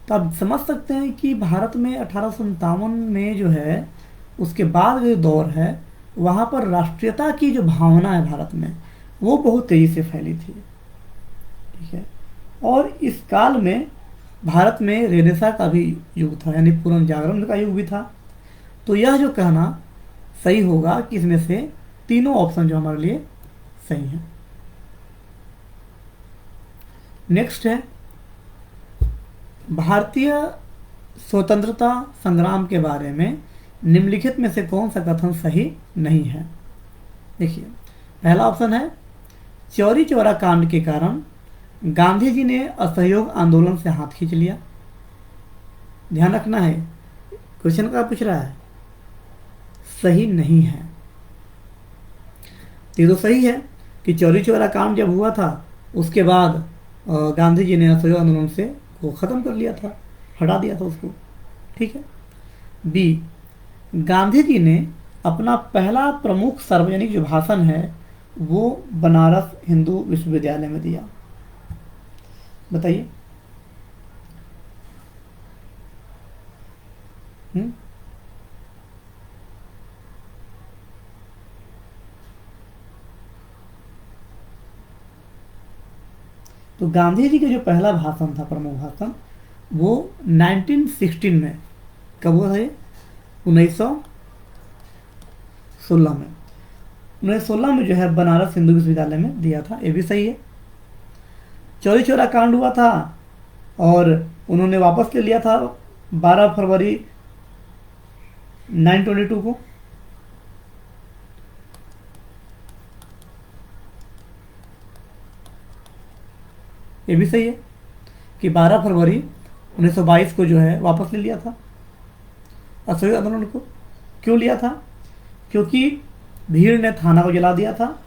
[SPEAKER 1] तो आप समझ सकते हैं कि भारत में 1857 में जो है उसके बाद जो दौर है वहाँ पर राष्ट्रीयता की जो भावना है भारत में वो बहुत तेज़ी से फैली थी, ठीक है। और इस काल में भारत में रेनेसा का भी युग था, यानी पुनर्जागरण का युग भी था। तो यह जो कहना सही होगा कि इसमें से तीनों ऑप्शन जो हमारे लिए सही हैं। नेक्स्ट है, भारतीय स्वतंत्रता संग्राम के बारे में निम्नलिखित में से कौन सा कथन सही नहीं है। देखिए, पहला ऑप्शन है चौरी चौरा कांड के कारण गांधी जी ने असहयोग आंदोलन से हाथ खींच लिया। ध्यान रखना है, क्वेश्चन का पूछ रहा है, सही नहीं है। ये तो सही है कि चौरी चौरा कांड जब हुआ था उसके बाद गांधी जी ने असहयोग आंदोलन से वो ख़त्म कर लिया था, हटा दिया था उसको, ठीक है। बी, गांधी जी ने अपना पहला प्रमुख सार्वजनिक जो भाषण है वो बनारस हिंदू विश्वविद्यालय में दिया। बताइए। तो गांधी जी का जो पहला भाषण था, प्रमुख भाषण, वो 1916 में, कब हुआ था ये, 1916 में। 1916 में जो है बनारस हिंदू विश्वविद्यालय में दिया था, ये भी सही है। चौरी चौरा कांड हुआ था और उन्होंने वापस ले लिया था 12 फरवरी 1922 को। ये भी सही है कि 12 फरवरी 1922 को जो है वापस ले लिया था असहयोग आंदोलन को। क्यों लिया था? क्योंकि भीड़ ने थाना को जला दिया था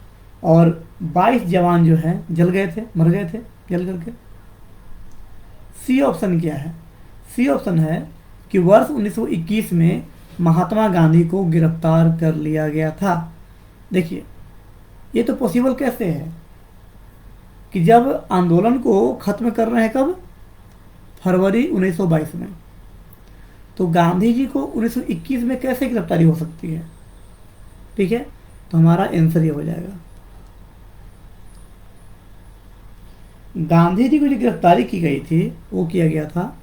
[SPEAKER 1] और 22 जवान जो है जल गए थे, मर गए थे जल करके। सी ऑप्शन क्या है? सी ऑप्शन है कि वर्ष 1921 में महात्मा गांधी को गिरफ्तार कर लिया गया था। देखिए, ये तो पॉसिबल कैसे है कि जब आंदोलन को खत्म कर रहे हैं कब, फरवरी 1922 में, तो गांधी जी को 1921 में कैसे गिरफ्तारी हो सकती है? ठीक है, तो हमारा आंसर ये हो जाएगा, गांधी जी को जो गिरफ्तारी की गई थी वो किया गया था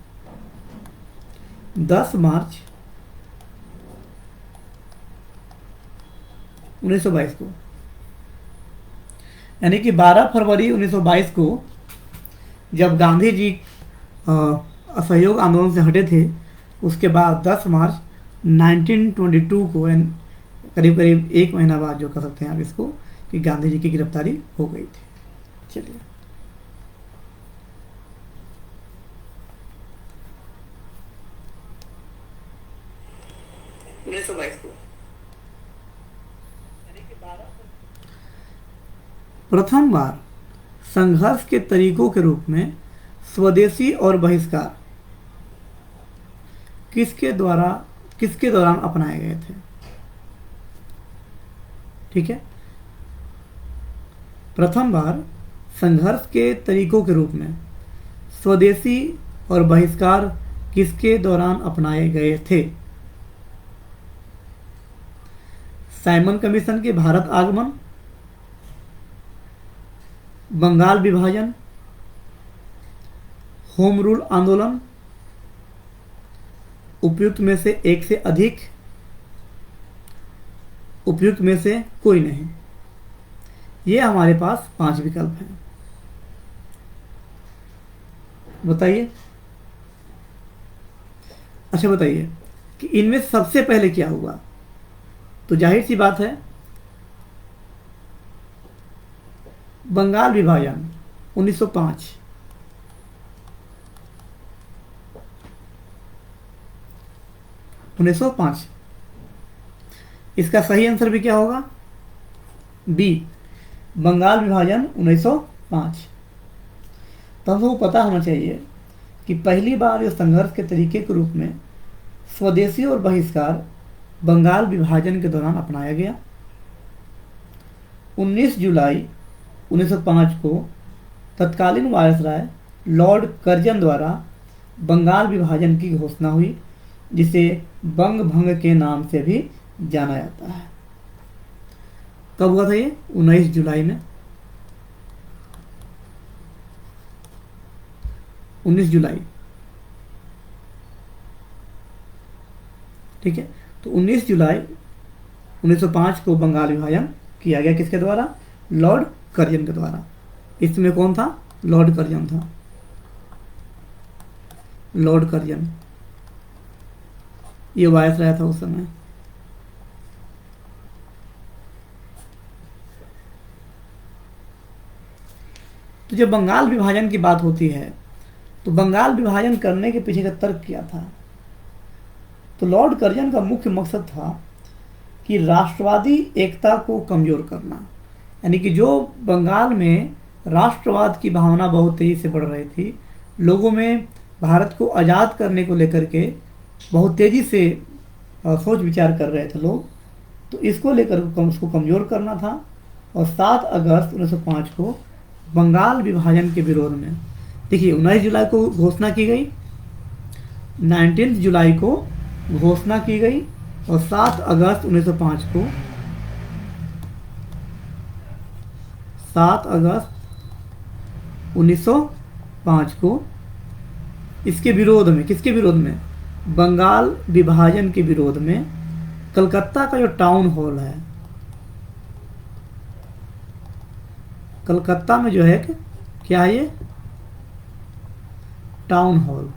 [SPEAKER 1] 10 मार्च 1922 को, यानी कि 12 फरवरी 1922 को जब गांधी जी असहयोग आंदोलन से हटे थे, उसके बाद 10 मार्च 1922 को, करीब करीब एक महीना बाद जो कह सकते हैं आप इसको, कि गांधी जी की गिरफ्तारी हो गई थी। चलिए, प्रथम बार संघर्ष के तरीकों के रूप में स्वदेशी और बहिष्कार किसके दौरान अपनाए गए थे? ठीक है, प्रथम बार संघर्ष के तरीकों के रूप में स्वदेशी और बहिष्कार किसके दौरान अपनाए गए थे? साइमन कमीशन के भारत आगमन, बंगाल विभाजन, होम रूल आंदोलन, उपयुक्त में से एक से अधिक, उपयुक्त में से कोई नहीं। ये हमारे पास 5 विकल्प हैं। बताइए। अच्छा, बताइए कि इनमें सबसे पहले क्या हुआ? तो जाहिर सी बात है बंगाल विभाजन 1905। इसका सही आंसर भी क्या होगा? बी, बंगाल विभाजन 1905। तो हमको पता होना चाहिए कि पहली बार इस संघर्ष के तरीके के रूप में स्वदेशी और बहिष्कार बंगाल विभाजन के दौरान अपनाया गया। 19 जुलाई 1905 को तत्कालीन वायसराय लॉर्ड कर्जन द्वारा बंगाल विभाजन की घोषणा हुई, जिसे बंग भंग के नाम से भी जाना जाता है। कब हुआ था ये? 19 जुलाई में। 19 जुलाई, ठीक है। तो 19 जुलाई 1905 को बंगाल विभाजन किया गया। किसके द्वारा? लॉर्ड कर्जन के द्वारा। इसमें कौन था? लॉर्ड कर्जन था। लॉर्ड कर्जन ये वायसराय था उस समय। तो जब बंगाल विभाजन की बात होती है तो बंगाल विभाजन करने के पीछे का तर्क क्या था? तो लॉर्ड कर्जन का मुख्य मकसद था कि राष्ट्रवादी एकता को कमजोर करना, यानी कि जो बंगाल में राष्ट्रवाद की भावना बहुत तेजी से बढ़ रही थी, लोगों में भारत को आज़ाद करने को लेकर के बहुत तेजी से सोच विचार कर रहे थे लोग, तो इसको लेकर उसको कमज़ोर करना था। और 7 अगस्त 1905 को बंगाल विभाजन के विरोध में, देखिए 19 जुलाई को घोषणा की गई, 19 जुलाई को घोषणा की गई और 7 अगस्त 1905 को 7 अगस्त 1905 को इसके विरोध में, किसके विरोध में? बंगाल विभाजन के विरोध में कलकत्ता का जो टाउन हॉल है, कलकत्ता में जो है क्या है ये? टाउन हॉल,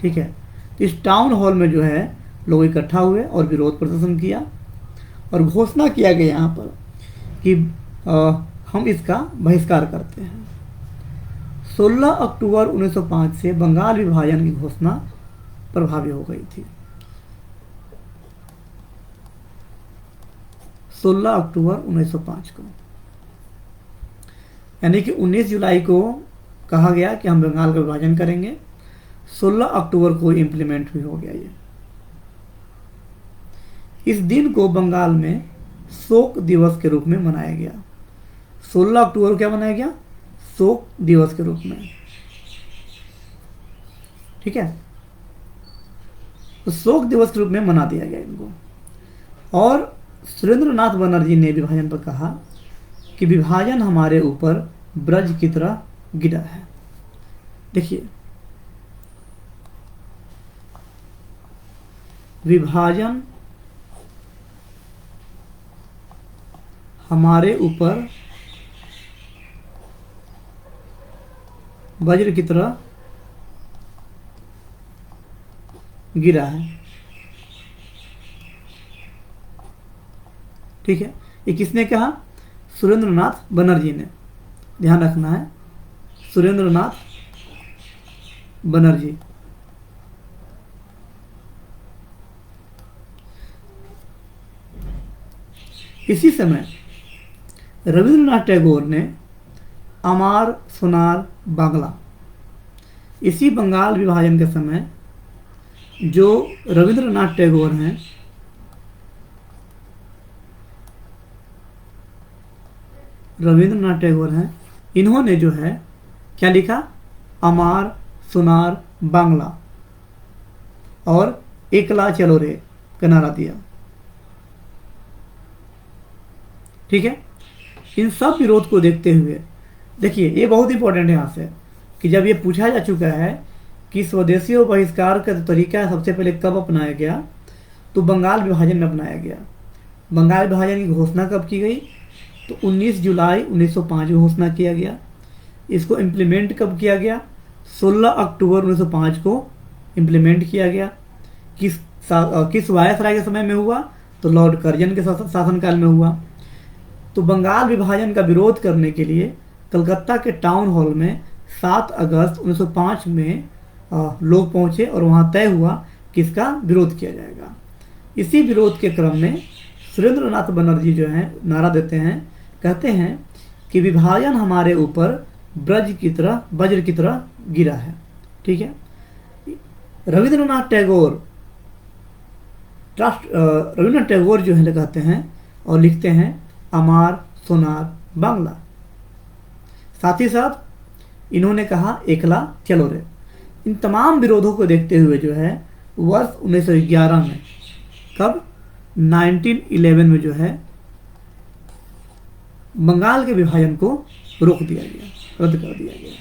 [SPEAKER 1] ठीक है। इस टाउन हॉल में जो है लोग इकट्ठा हुए और विरोध प्रदर्शन किया और घोषणा किया गया यहाँ पर कि हम इसका बहिष्कार करते हैं। 16 अक्टूबर 1905 से बंगाल विभाजन की घोषणा प्रभावी हो गई थी। 16 अक्टूबर 1905 को, यानी कि 19 जुलाई को कहा गया कि हम बंगाल का विभाजन करेंगे, 16 अक्टूबर को इम्प्लीमेंट भी हो गया ये। इस दिन को बंगाल में शोक दिवस के रूप में मनाया गया। 16 अक्टूबर को क्या मनाया गया? शोक दिवस के रूप में, ठीक है। तो शोक दिवस के रूप में मना दिया गया इनको। और सुरेंद्रनाथ बनर्जी ने विभाजन पर कहा कि विभाजन हमारे ऊपर ब्रज की तरह गिरा है। देखिए, विभाजन हमारे ऊपर वज्र की तरह गिरा है, ठीक है। ये किसने कहा? सुरेंद्रनाथ बनर्जी ने। ध्यान रखना है, सुरेंद्रनाथ बनर्जी। इसी समय रविंद्रनाथ टैगोर ने अमार सोनार बांग्ला, इसी बंगाल विभाजन के समय जो रविंद्रनाथ टैगोर हैं, इन्होंने जो है क्या लिखा? अमार सोनार बांग्ला और एकला चलो रे का नारा दिया, ठीक है। इन सब विरोध को देखते हुए देखिए, ये बहुत इंपॉर्टेंट है यहाँ से कि जब ये पूछा जा चुका है कि स्वदेशी और बहिष्कार का तरीका सबसे पहले कब अपनाया गया, तो बंगाल विभाजन में अपनाया गया। बंगाल विभाजन की घोषणा कब की गई? तो 19 जुलाई 1905 में घोषणा किया गया। इसको इम्प्लीमेंट कब किया गया? 16 अक्टूबर 1905 को इम्प्लीमेंट किया गया। किस वायसराय के समय में हुआ? तो लॉर्ड कर्जन के शासनकाल में हुआ। तो बंगाल विभाजन का विरोध करने के लिए कलकत्ता के टाउन हॉल में 7 अगस्त 1905 में लोग पहुंचे और वहां तय हुआ कि इसका विरोध किया जाएगा। इसी विरोध के क्रम में सुरेंद्रनाथ बनर्जी जो हैं नारा देते हैं, कहते हैं कि विभाजन हमारे ऊपर ब्रज की तरह वज्र की तरह गिरा है। ठीक है। रविंद्रनाथ टैगोर जो है कहते हैं और लिखते हैं अमार सोनार बांग्ला। साथ ही साथ इन्होंने कहा एकला चलो रे। इन तमाम विरोधों को देखते हुए जो है वर्ष 1911 में, कब 1911 में जो है बंगाल के विभाजन को रोक दिया गया, रद्द कर दिया गया।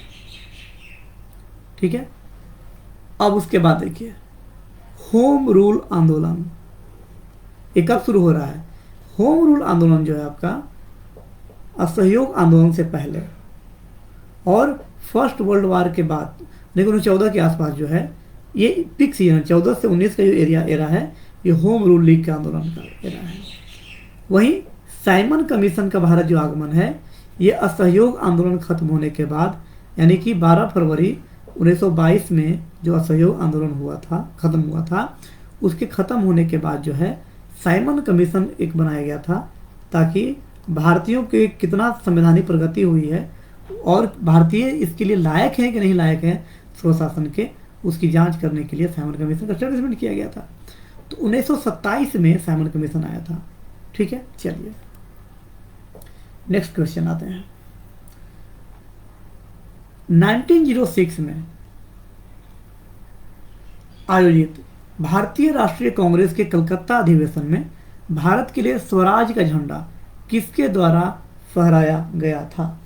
[SPEAKER 1] ठीक है। अब उसके बाद देखिए होम रूल आंदोलन, ये कब शुरू हो रहा है? होम रूल आंदोलन जो है आपका असहयोग आंदोलन से पहले और फर्स्ट वर्ल्ड वार के बाद, लेकिन 1914 के आसपास जो है ये पिक सीजन 14 से 19 का जो एरा है ये होम रूल लीग के आंदोलन का एरा है। वहीं साइमन कमीशन का भारत जो आगमन है ये असहयोग आंदोलन खत्म होने के बाद, यानी कि 12 फरवरी 1922 में जो असहयोग आंदोलन खत्म हुआ था, उसके खत्म होने के बाद जो है साइमन कमीशन एक बनाया गया था ताकि भारतीयों के कितना संवैधानिक प्रगति हुई है और भारतीय इसके लिए लायक हैं कि नहीं लायक हैं स्वशासन के, उसकी जांच करने के लिए साइमन कमीशन का एस्टैब्लिशमेंट किया गया था। तो 1927 में साइमन कमीशन आया था। ठीक है। चलिए नेक्स्ट क्वेश्चन आते हैं। 1906 में आयोजित भारतीय राष्ट्रीय कांग्रेस के कलकत्ता अधिवेशन में भारत के लिए स्वराज का झंडा किसके द्वारा फहराया गया था?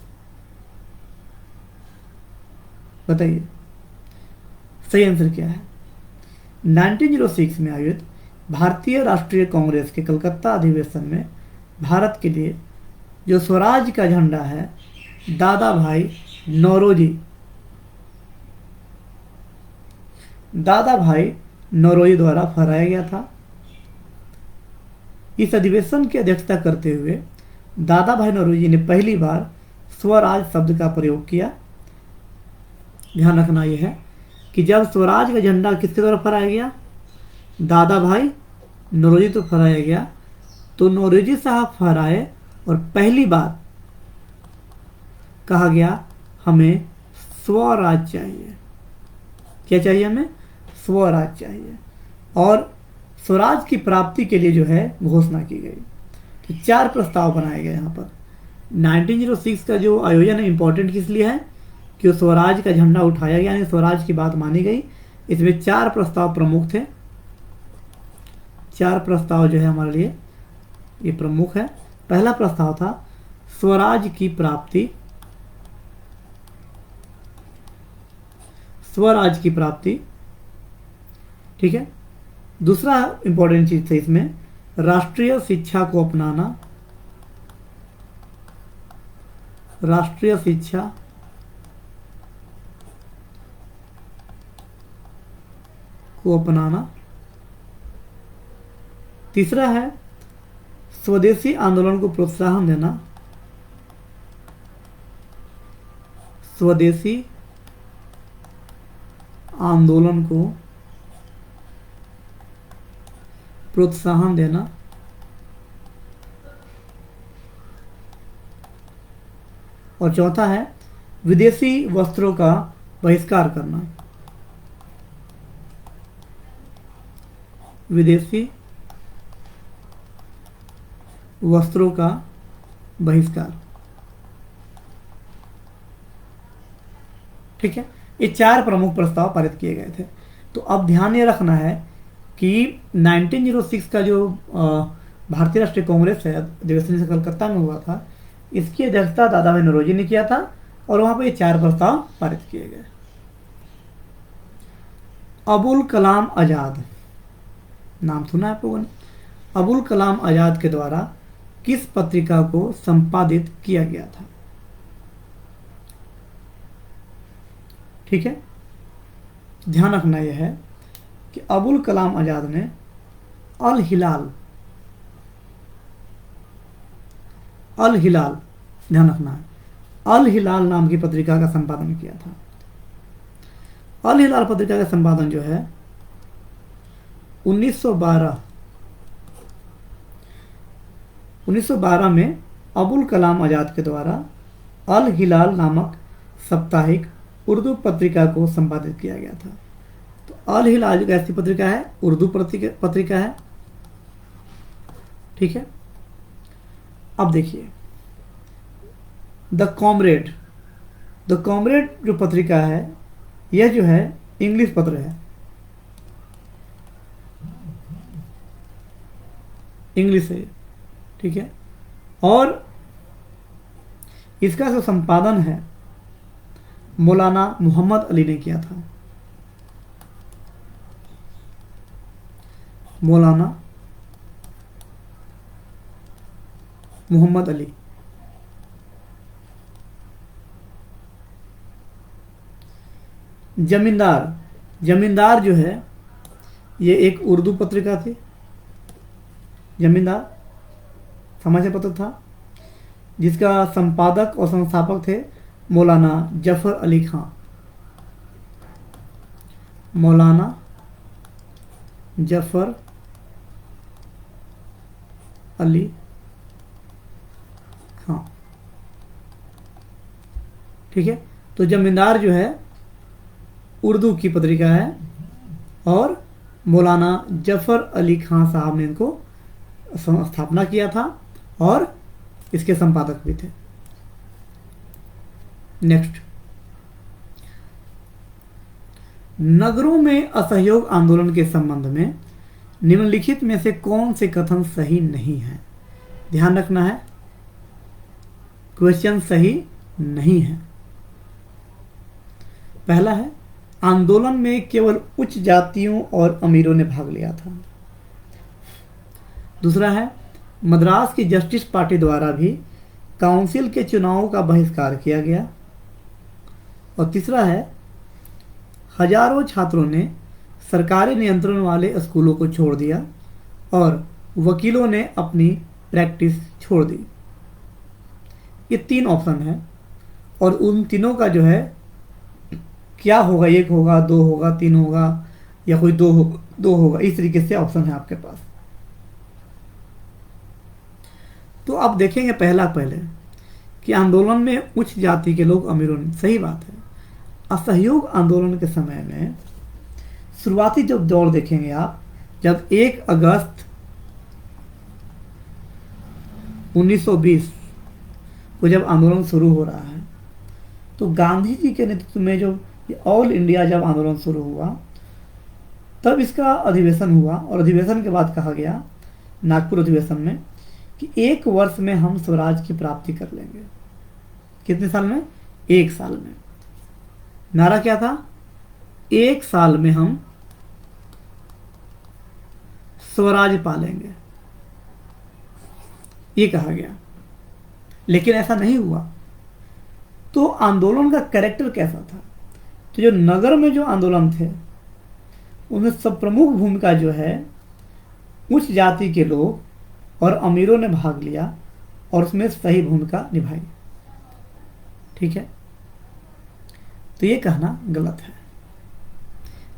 [SPEAKER 1] बताइए सही आंसर क्या है? 1906 में आयोजित भारतीय राष्ट्रीय कांग्रेस के कलकत्ता अधिवेशन में भारत के लिए जो स्वराज का झंडा है दादा भाई नौरोजी द्वारा फहराया गया था। इस अधिवेशन की अध्यक्षता करते हुए दादा भाई नौरोजी ने पहली बार स्वराज शब्द का प्रयोग किया। ध्यान रखना यह है कि जब स्वराज का झंडा किसके द्वारा फहराया गया? दादा भाई नौरोजी तो फहराया गया, तो नौरोजी साहब फहराए और पहली बार कहा गया हमें स्वराज चाहिए। क्या चाहिए? हमें स्वराज चाहिए। और स्वराज की प्राप्ति के लिए जो है घोषणा की गई। तो 4 प्रस्ताव बनाए गए यहाँ पर। 1906 का जो आयोजन है इंपॉर्टेंट किस लिए है कि स्वराज का झंडा उठाया गया, यानी स्वराज की बात मानी गई। इसमें 4 प्रस्ताव प्रमुख थे। 4 प्रस्ताव जो है हमारे लिए ये प्रमुख है। पहला प्रस्ताव था स्वराज की प्राप्ति, स्वराज की प्राप्ति। ठीक है। दूसरा इंपॉर्टेंट चीज थी इसमें राष्ट्रीय शिक्षा को अपनाना, राष्ट्रीय शिक्षा को अपनाना। तीसरा है स्वदेशी आंदोलन को प्रोत्साहन देना, स्वदेशी आंदोलन को प्रोत्साहन देना। और चौथा है विदेशी वस्त्रों का बहिष्कार करना, विदेशी वस्त्रों का बहिष्कार। ठीक है। ये 4 प्रमुख प्रस्ताव पारित किए गए थे। तो अब ध्यान ये रखना है कि 1906 का जो भारतीय राष्ट्रीय कांग्रेस है अधिवेशन से कलकत्ता में हुआ था, इसकी अध्यक्षता दादा भाई नौरोजी ने किया था और वहां पर ये 4 प्रस्ताव पारित किए गए। अबुल कलाम आजाद, नाम सुना है आप लोगों ने? अबुल कलाम आजाद के द्वारा किस पत्रिका को संपादित किया गया था? ठीक है। ध्यान रखना यह है कि अबुल कलाम आजाद ने अल हिलाल अल हिलाल, ध्यान रखना है, अल हिलाल नाम की पत्रिका का संपादन किया था। अल हिलाल पत्रिका का संपादन जो है 1912 में अबुल कलाम आज़ाद के द्वारा अल हिलाल नामक साप्ताहिक उर्दू पत्रिका को संपादित किया गया था। तो अल हिलाल एक ऐसी पत्रिका है, उर्दू पत्रिका है, ठीक है। अब देखिए द कॉमरेड जो पत्रिका है, यह जो है इंग्लिश पत्र है, इंग्लिश है, ठीक है। और इसका जो संपादन है मौलाना मोहम्मद अली ने किया था। मौलाना मोहम्मद अली। जमींदार जो है ये एक उर्दू पत्रिका थी। जमींदार समाचार पत्र था जिसका संपादक और संस्थापक थे मौलाना जफर अली खां। मौलाना जफर अली खां, ठीक है। तो जमींदार जो है उर्दू की पत्रिका है और मौलाना जफर अली खां साहब ने इनको स्थापना किया था और इसके संपादक भी थे। नेक्स्ट, नगरों में असहयोग आंदोलन के संबंध में निम्नलिखित में से कौन से कथन सही नहीं है? ध्यान रखना है, क्वेश्चन सही नहीं है। पहला है आंदोलन में केवल उच्च जातियों और अमीरों ने भाग लिया था। दूसरा है मद्रास की जस्टिस पार्टी द्वारा भी काउंसिल के चुनावों का बहिष्कार किया गया। और तीसरा है हजारों छात्रों ने सरकारी नियंत्रण वाले स्कूलों को छोड़ दिया और वकीलों ने अपनी प्रैक्टिस छोड़ दी। ये तीन ऑप्शन है और उन तीनों का जो है क्या होगा, एक होगा, दो होगा, तीन होगा या कोई दो होगा, इस तरीके से ऑप्शन है आपके पास। तो अब देखेंगे पहले कि आंदोलन में उच्च जाति के लोग अमीरों ने, सही बात है। असहयोग आंदोलन के समय में शुरुआती जब दौर देखेंगे आप, जब 1 अगस्त 1920 को जब आंदोलन शुरू हो रहा है, तो गांधी जी के नेतृत्व में जो ऑल इंडिया जब आंदोलन शुरू हुआ तब इसका अधिवेशन हुआ और अधिवेशन के बाद कहा गया नागपुर अधिवेशन में कि 1 वर्ष में हम स्वराज की प्राप्ति कर लेंगे। कितने साल में? 1 साल में। नारा क्या था? 1 साल में हम स्वराज पालेंगे, ये कहा गया। लेकिन ऐसा नहीं हुआ। तो आंदोलन का कैरेक्टर कैसा था? तो जो नगर में जो आंदोलन थे उनमें सब प्रमुख भूमिका जो है उच्च जाति के लोग और अमीरों ने भाग लिया और उसमें सही भूमिका निभाई, ठीक है। तो ये कहना गलत है।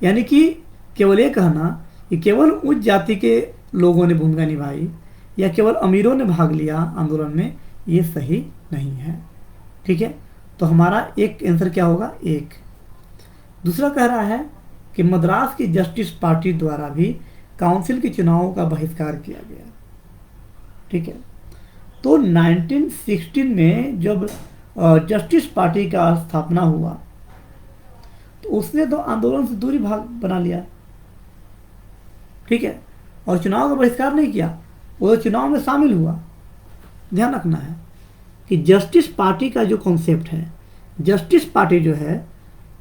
[SPEAKER 1] यानी कि केवल ये कहना कि केवल उच्च जाति के लोगों ने भूमिका निभाई या केवल अमीरों ने भाग लिया आंदोलन में, ये सही नहीं है, ठीक है। तो हमारा एक आंसर क्या होगा? 1। दूसरा कह रहा है कि मद्रास की जस्टिस पार्टी द्वारा भी काउंसिल के चुनावों का बहिष्कार किया गया, ठीक है। तो 1916 में जब जस्टिस पार्टी का स्थापना हुआ तो उसने तो आंदोलन से दूरी भाग बना लिया, ठीक है, और चुनाव का बहिष्कार नहीं किया, वो तो चुनाव में शामिल हुआ। ध्यान रखना है कि जस्टिस पार्टी का जो कॉन्सेप्ट है, जस्टिस पार्टी जो है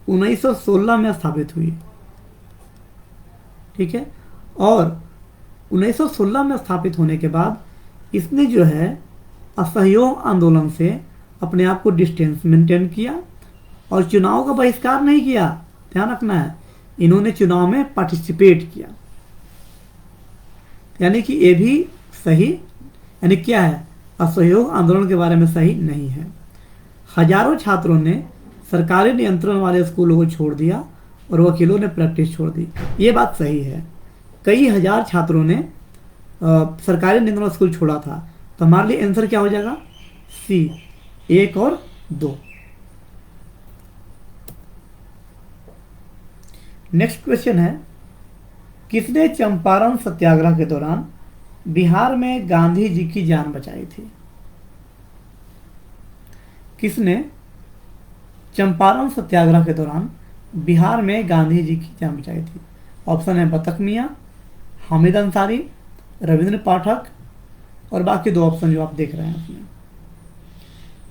[SPEAKER 1] 1916 में स्थापित हुई, ठीक है। और 1916 में स्थापित होने के बाद इसने जो है असहयोग आंदोलन से अपने आप को डिस्टेंस मेंटेन किया और चुनाव का बहिष्कार नहीं किया। ध्यान रखना है, इन्होंने चुनाव में पार्टिसिपेट किया, यानी कि ये भी सही, यानी क्या है, असहयोग आंदोलन के बारे में सही नहीं है। हजारों छात्रों ने सरकारी नियंत्रण वाले स्कूलों को छोड़ दिया और वकीलों ने प्रैक्टिस छोड़ दी। ये बात सही है, कई हजार छात्रों ने सरकारी नियंत्रण स्कूल छोड़ा था। तो हमारे लिए आंसर क्या हो जाएगा? सी, 1 और 2। नेक्स्ट क्वेश्चन है, किसने चंपारण सत्याग्रह के दौरान बिहार में गांधी जी की जान बचाई थी? किसने चंपारण सत्याग्रह के दौरान बिहार में गांधी जी की जान बचाई थी? ऑप्शन है बतख मियाँ, हामिद अंसारी, रविंद्र पाठक और बाकी 2 ऑप्शन जो आप देख रहे हैं उसमें।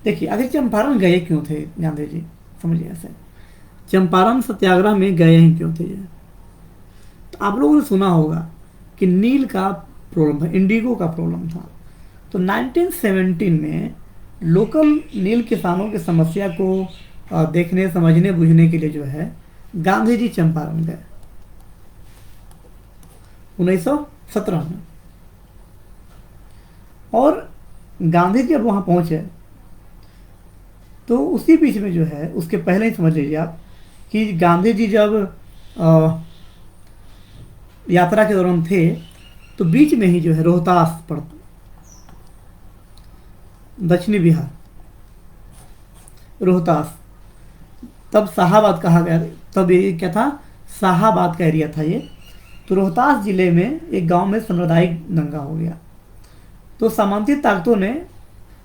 [SPEAKER 1] देखिए, आखिर चंपारण गए क्यों थे गांधी जी? समझिए ऐसे, चंपारण सत्याग्रह में गए ही क्यों थे ये? तो आप लोगों ने सुना होगा कि नील का प्रॉब्लम था, इंडिगो का प्रॉब्लम था। तो 1917 में लोकल नील किसानों की समस्या को देखने, समझने, बुझने के लिए जो है गांधी जी चंपारण गए 1917 में। और गांधी जी जब वहाँ पहुँचे तो उसी बीच में जो है, उसके पहले ही समझ लीजिए आप कि गांधी जी जब यात्रा के दौरान थे तो बीच में ही जो है रोहतास पड़ता, दक्षिणी बिहार, रोहतास, तब शाहाबाद कहा गया, तब ये क्या था? शाहाबाद का एरिया था ये। तो रोहतास जिले में एक गांव में सांप्रदायिक दंगा हो गया। तो सामंती ताकतों ने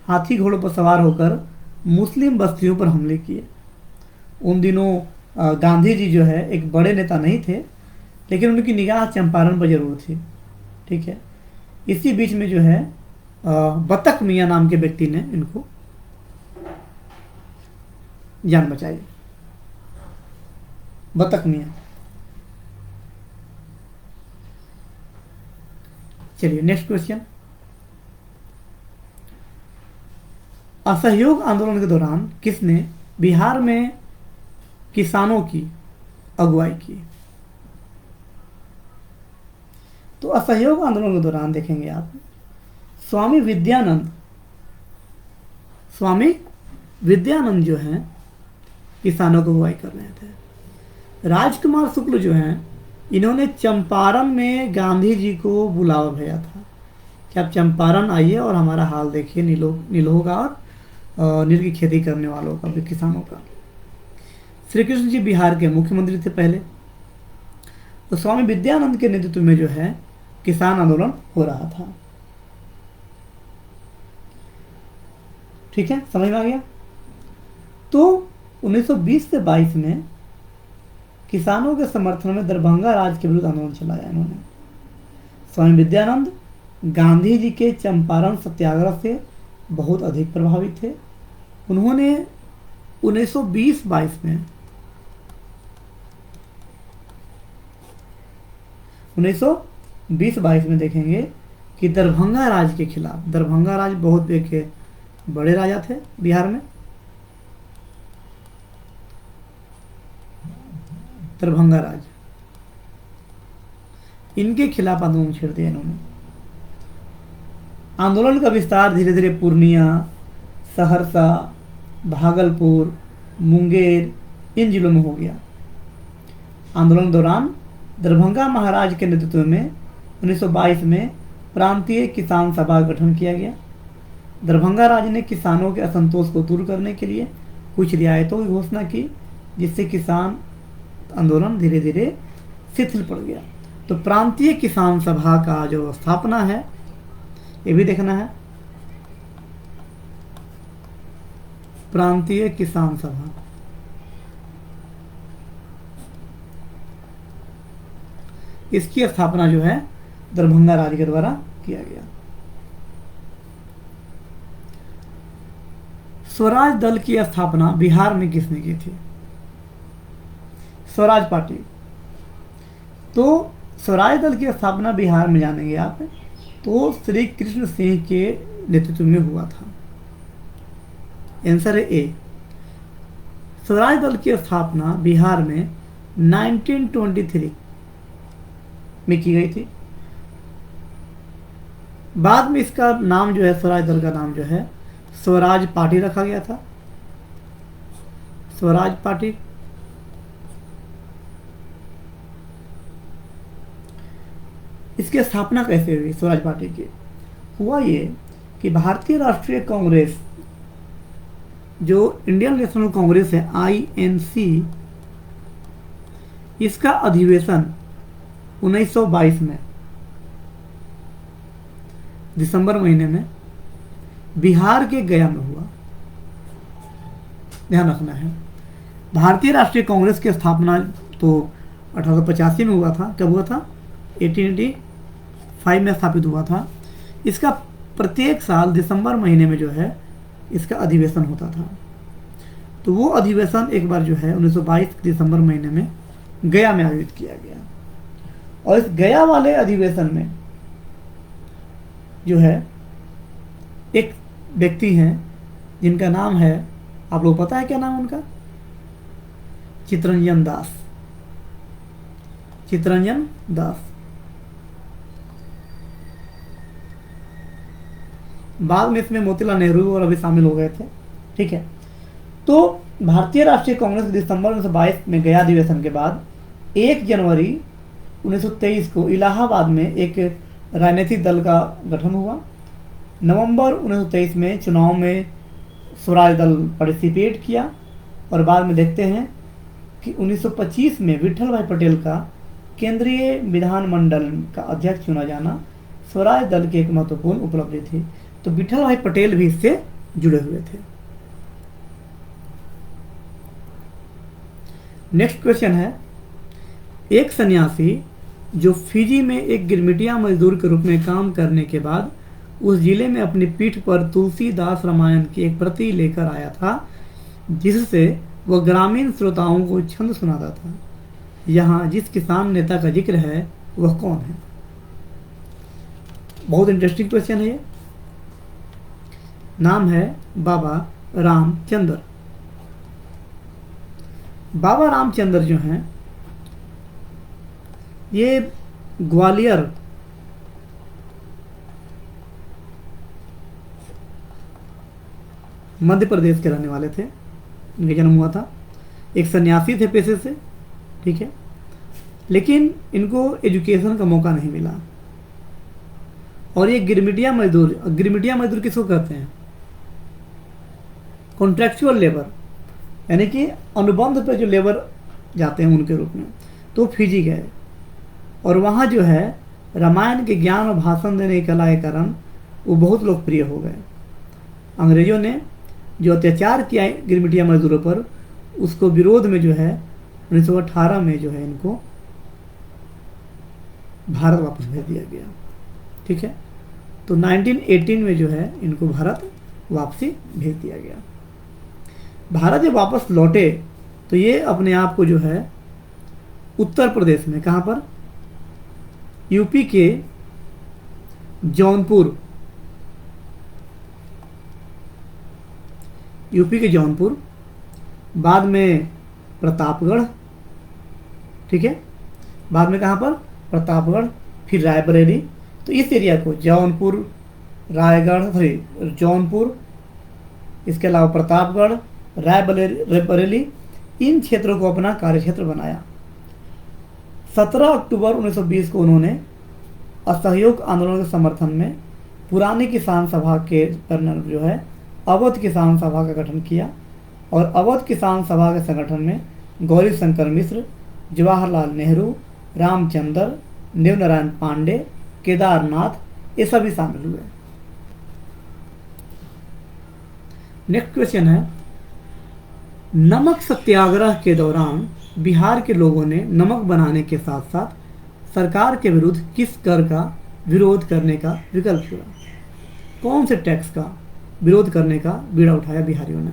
[SPEAKER 1] हाथी घोड़ों पर सवार होकर मुस्लिम बस्तियों पर हमले किए। उन दिनों गांधी जी जो है एक बड़े नेता नहीं थे, लेकिन उनकी निगाह चंपारण पर जरूर थी। ठीक है, इसी बीच में जो है बतख मियाँ नाम के व्यक्ति ने इनको जान बचाई। बतख मियाँ। चलिए नेक्स्ट क्वेश्चन, असहयोग आंदोलन के दौरान किसने बिहार में किसानों की अगुवाई की? तो असहयोग आंदोलन के दौरान देखेंगे आप, स्वामी विद्यानंद जो हैं किसानों को अगुवाई कर रहे थे। राजकुमार शुक्ल जो हैं, इन्होंने चंपारण में गांधी जी को बुलावा भेजा था कि आप चंपारण आइए और हमारा हाल देखिए नीलों का और नील की खेती करने वालों का भी, किसानों का। श्री कृष्ण जी बिहार के मुख्यमंत्री थे पहले। तो स्वामी विद्यानंद के नेतृत्व में जो है किसान आंदोलन हो रहा था। ठीक है, समझ में आ गया? तो 1920 से 22 में किसानों के समर्थन में दरभंगा राज के विरुद्ध आंदोलन चलाया इन्होंने। स्वामी विद्यानंद गांधी जी के चंपारण सत्याग्रह से बहुत अधिक प्रभावित थे। उन्होंने 1920-22 में 1920-22 में देखेंगे कि दरभंगा राज के खिलाफ, दरभंगा राज बहुत एक बड़े राजा थे बिहार में, दरभंगा राज, इनके खिलाफ आंदोलन छेड़ दिया इन्होंने। आंदोलन का विस्तार धीरे धीरे पूर्णिया, सहरसा, भागलपुर, मुंगेर इन जिलों में हो गया। आंदोलन के दौरान दरभंगा महाराज के नेतृत्व में 1922 में प्रांतीय किसान सभा का गठन किया गया। दरभंगा राज ने किसानों के असंतोष को दूर करने के लिए कुछ रियायतों की घोषणा की, जिससे किसान आंदोलन धीरे धीरे शिथिल पड़ गया। तो प्रांतीय किसान सभा का जो स्थापना है ये भी देखना है। प्रांतीय किसान सभा, इसकी स्थापना जो है दरभंगा राज के द्वारा किया गया। स्वराज दल की स्थापना बिहार में किसने की थी? स्वराज पार्टी। तो स्वराज दल की स्थापना बिहार में जानेंगे आप, तो श्री कृष्ण सिंह के नेतृत्व में हुआ था। आंसर है ए। स्वराज दल की स्थापना बिहार में 1923 में की गई थी। बाद में इसका नाम जो है, स्वराज दल का नाम जो है स्वराज पार्टी रखा गया था, स्वराज पार्टी। इसकी स्थापना कैसे हुई स्वराज पार्टी की? हुआ ये कि भारतीय राष्ट्रीय कांग्रेस, जो इंडियन नेशनल कांग्रेस है INC, इसका अधिवेशन 1922 में दिसंबर महीने में बिहार के गया में हुआ। ध्यान रखना है, भारतीय राष्ट्रीय कांग्रेस की स्थापना तो 1885 में हुआ था। कब हुआ था? 1885 में स्थापित हुआ था। इसका प्रत्येक साल दिसंबर महीने में जो है इसका अधिवेशन होता था। तो वो अधिवेशन एक बार जो है 1922 दिसंबर महीने में गया में आयोजित किया गया। और इस गया वाले अधिवेशन में जो है एक व्यक्ति हैं जिनका नाम है, आप लोग पता है क्या नाम उनका? चित्तरंजन दास। चित्तरंजन दास। बाद में इसमें मोतीलाल नेहरू और अभी शामिल हो गए थे। ठीक है, तो भारतीय राष्ट्रीय कांग्रेस दिसंबर 1922 में गया अधिवेशन के बाद 1 जनवरी 1923 को इलाहाबाद में एक राजनीतिक दल का गठन हुआ। नवंबर 1923 में चुनाव में स्वराज दल पार्टिसिपेट किया और बाद में देखते हैं कि 1925 में विठल भाई पटेल का केंद्रीय विधानमंडल का अध्यक्ष चुना जाना स्वराज दल की एक महत्वपूर्ण उपलब्धि थी। तो विठल भाई पटेल भी इससे जुड़े हुए थे। नेक्स्ट क्वेश्चन है, एक सन्यासी जो फिजी में एक गिरमिटिया मजदूर के रूप में काम करने के बाद उस जिले में अपनी पीठ पर तुलसीदास रामायण की एक प्रति लेकर आया था, जिससे वह ग्रामीण श्रोताओं को छंद सुनाता था। यहाँ जिस किसान नेता का जिक्र है वह कौन है? बहुत इंटरेस्टिंग क्वेश्चन है ये। नाम है बाबा रामचंद्र। बाबा रामचंद्र जो हैं ये ग्वालियर मध्य प्रदेश के रहने वाले थे। इनका जन्म हुआ था। एक सन्यासी थे पेशे से, ठीक है, लेकिन इनको एजुकेशन का मौका नहीं मिला। और ये गिरमिटिया मजदूर किसको कहते हैं? कॉन्ट्रैक्चुअल लेबर, यानी कि अनुबंध पे जो लेबर जाते हैं उनके रूप में। तो फिजी गए और वहाँ जो है रामायण के ज्ञान और भाषण देने की कला के कारण वो बहुत लोकप्रिय हो गए। अंग्रेजों ने जो अत्याचार किया गिरमिटिया मजदूरों पर, उसको विरोध में जो है 1918 में जो है इनको भारत वापस भेज दिया गया। ठीक है, तो 1918 में जो है इनको भारत वापसी भेज दिया गया। भारत जब वापस लौटे तो ये अपने आप को जो है उत्तर प्रदेश में, कहाँ पर? यूपी के जौनपुर, बाद में प्रतापगढ़, ठीक है, बाद में कहाँ पर? प्रतापगढ़, फिर रायबरेली। तो इस एरिया को जौनपुर, रायगढ़, जौनपुर, इसके अलावा प्रतापगढ़, रायबरेली, इन क्षेत्रों को अपना कार्यक्षेत्र बनाया। 17 अक्टूबर 1920 को उन्होंने असहयोग आंदोलन के समर्थन में पुरानी किसान सभा के कर्नल जो है अवध किसान सभा का गठन किया। और अवध किसान सभा के संगठन में गौरी शंकर मिश्र, जवाहरलाल नेहरू, रामचंद्र, देवनारायण पांडे, केदारनाथ, ये सभी शामिल हुए। नेक्स्ट क्वेश्चन है, नमक सत्याग्रह के दौरान बिहार के लोगों ने नमक बनाने के साथ साथ सरकार के विरुद्ध किस कर का विरोध करने का विकल्प चुना? कौन से टैक्स का विरोध करने का बीड़ा उठाया बिहारियों ने?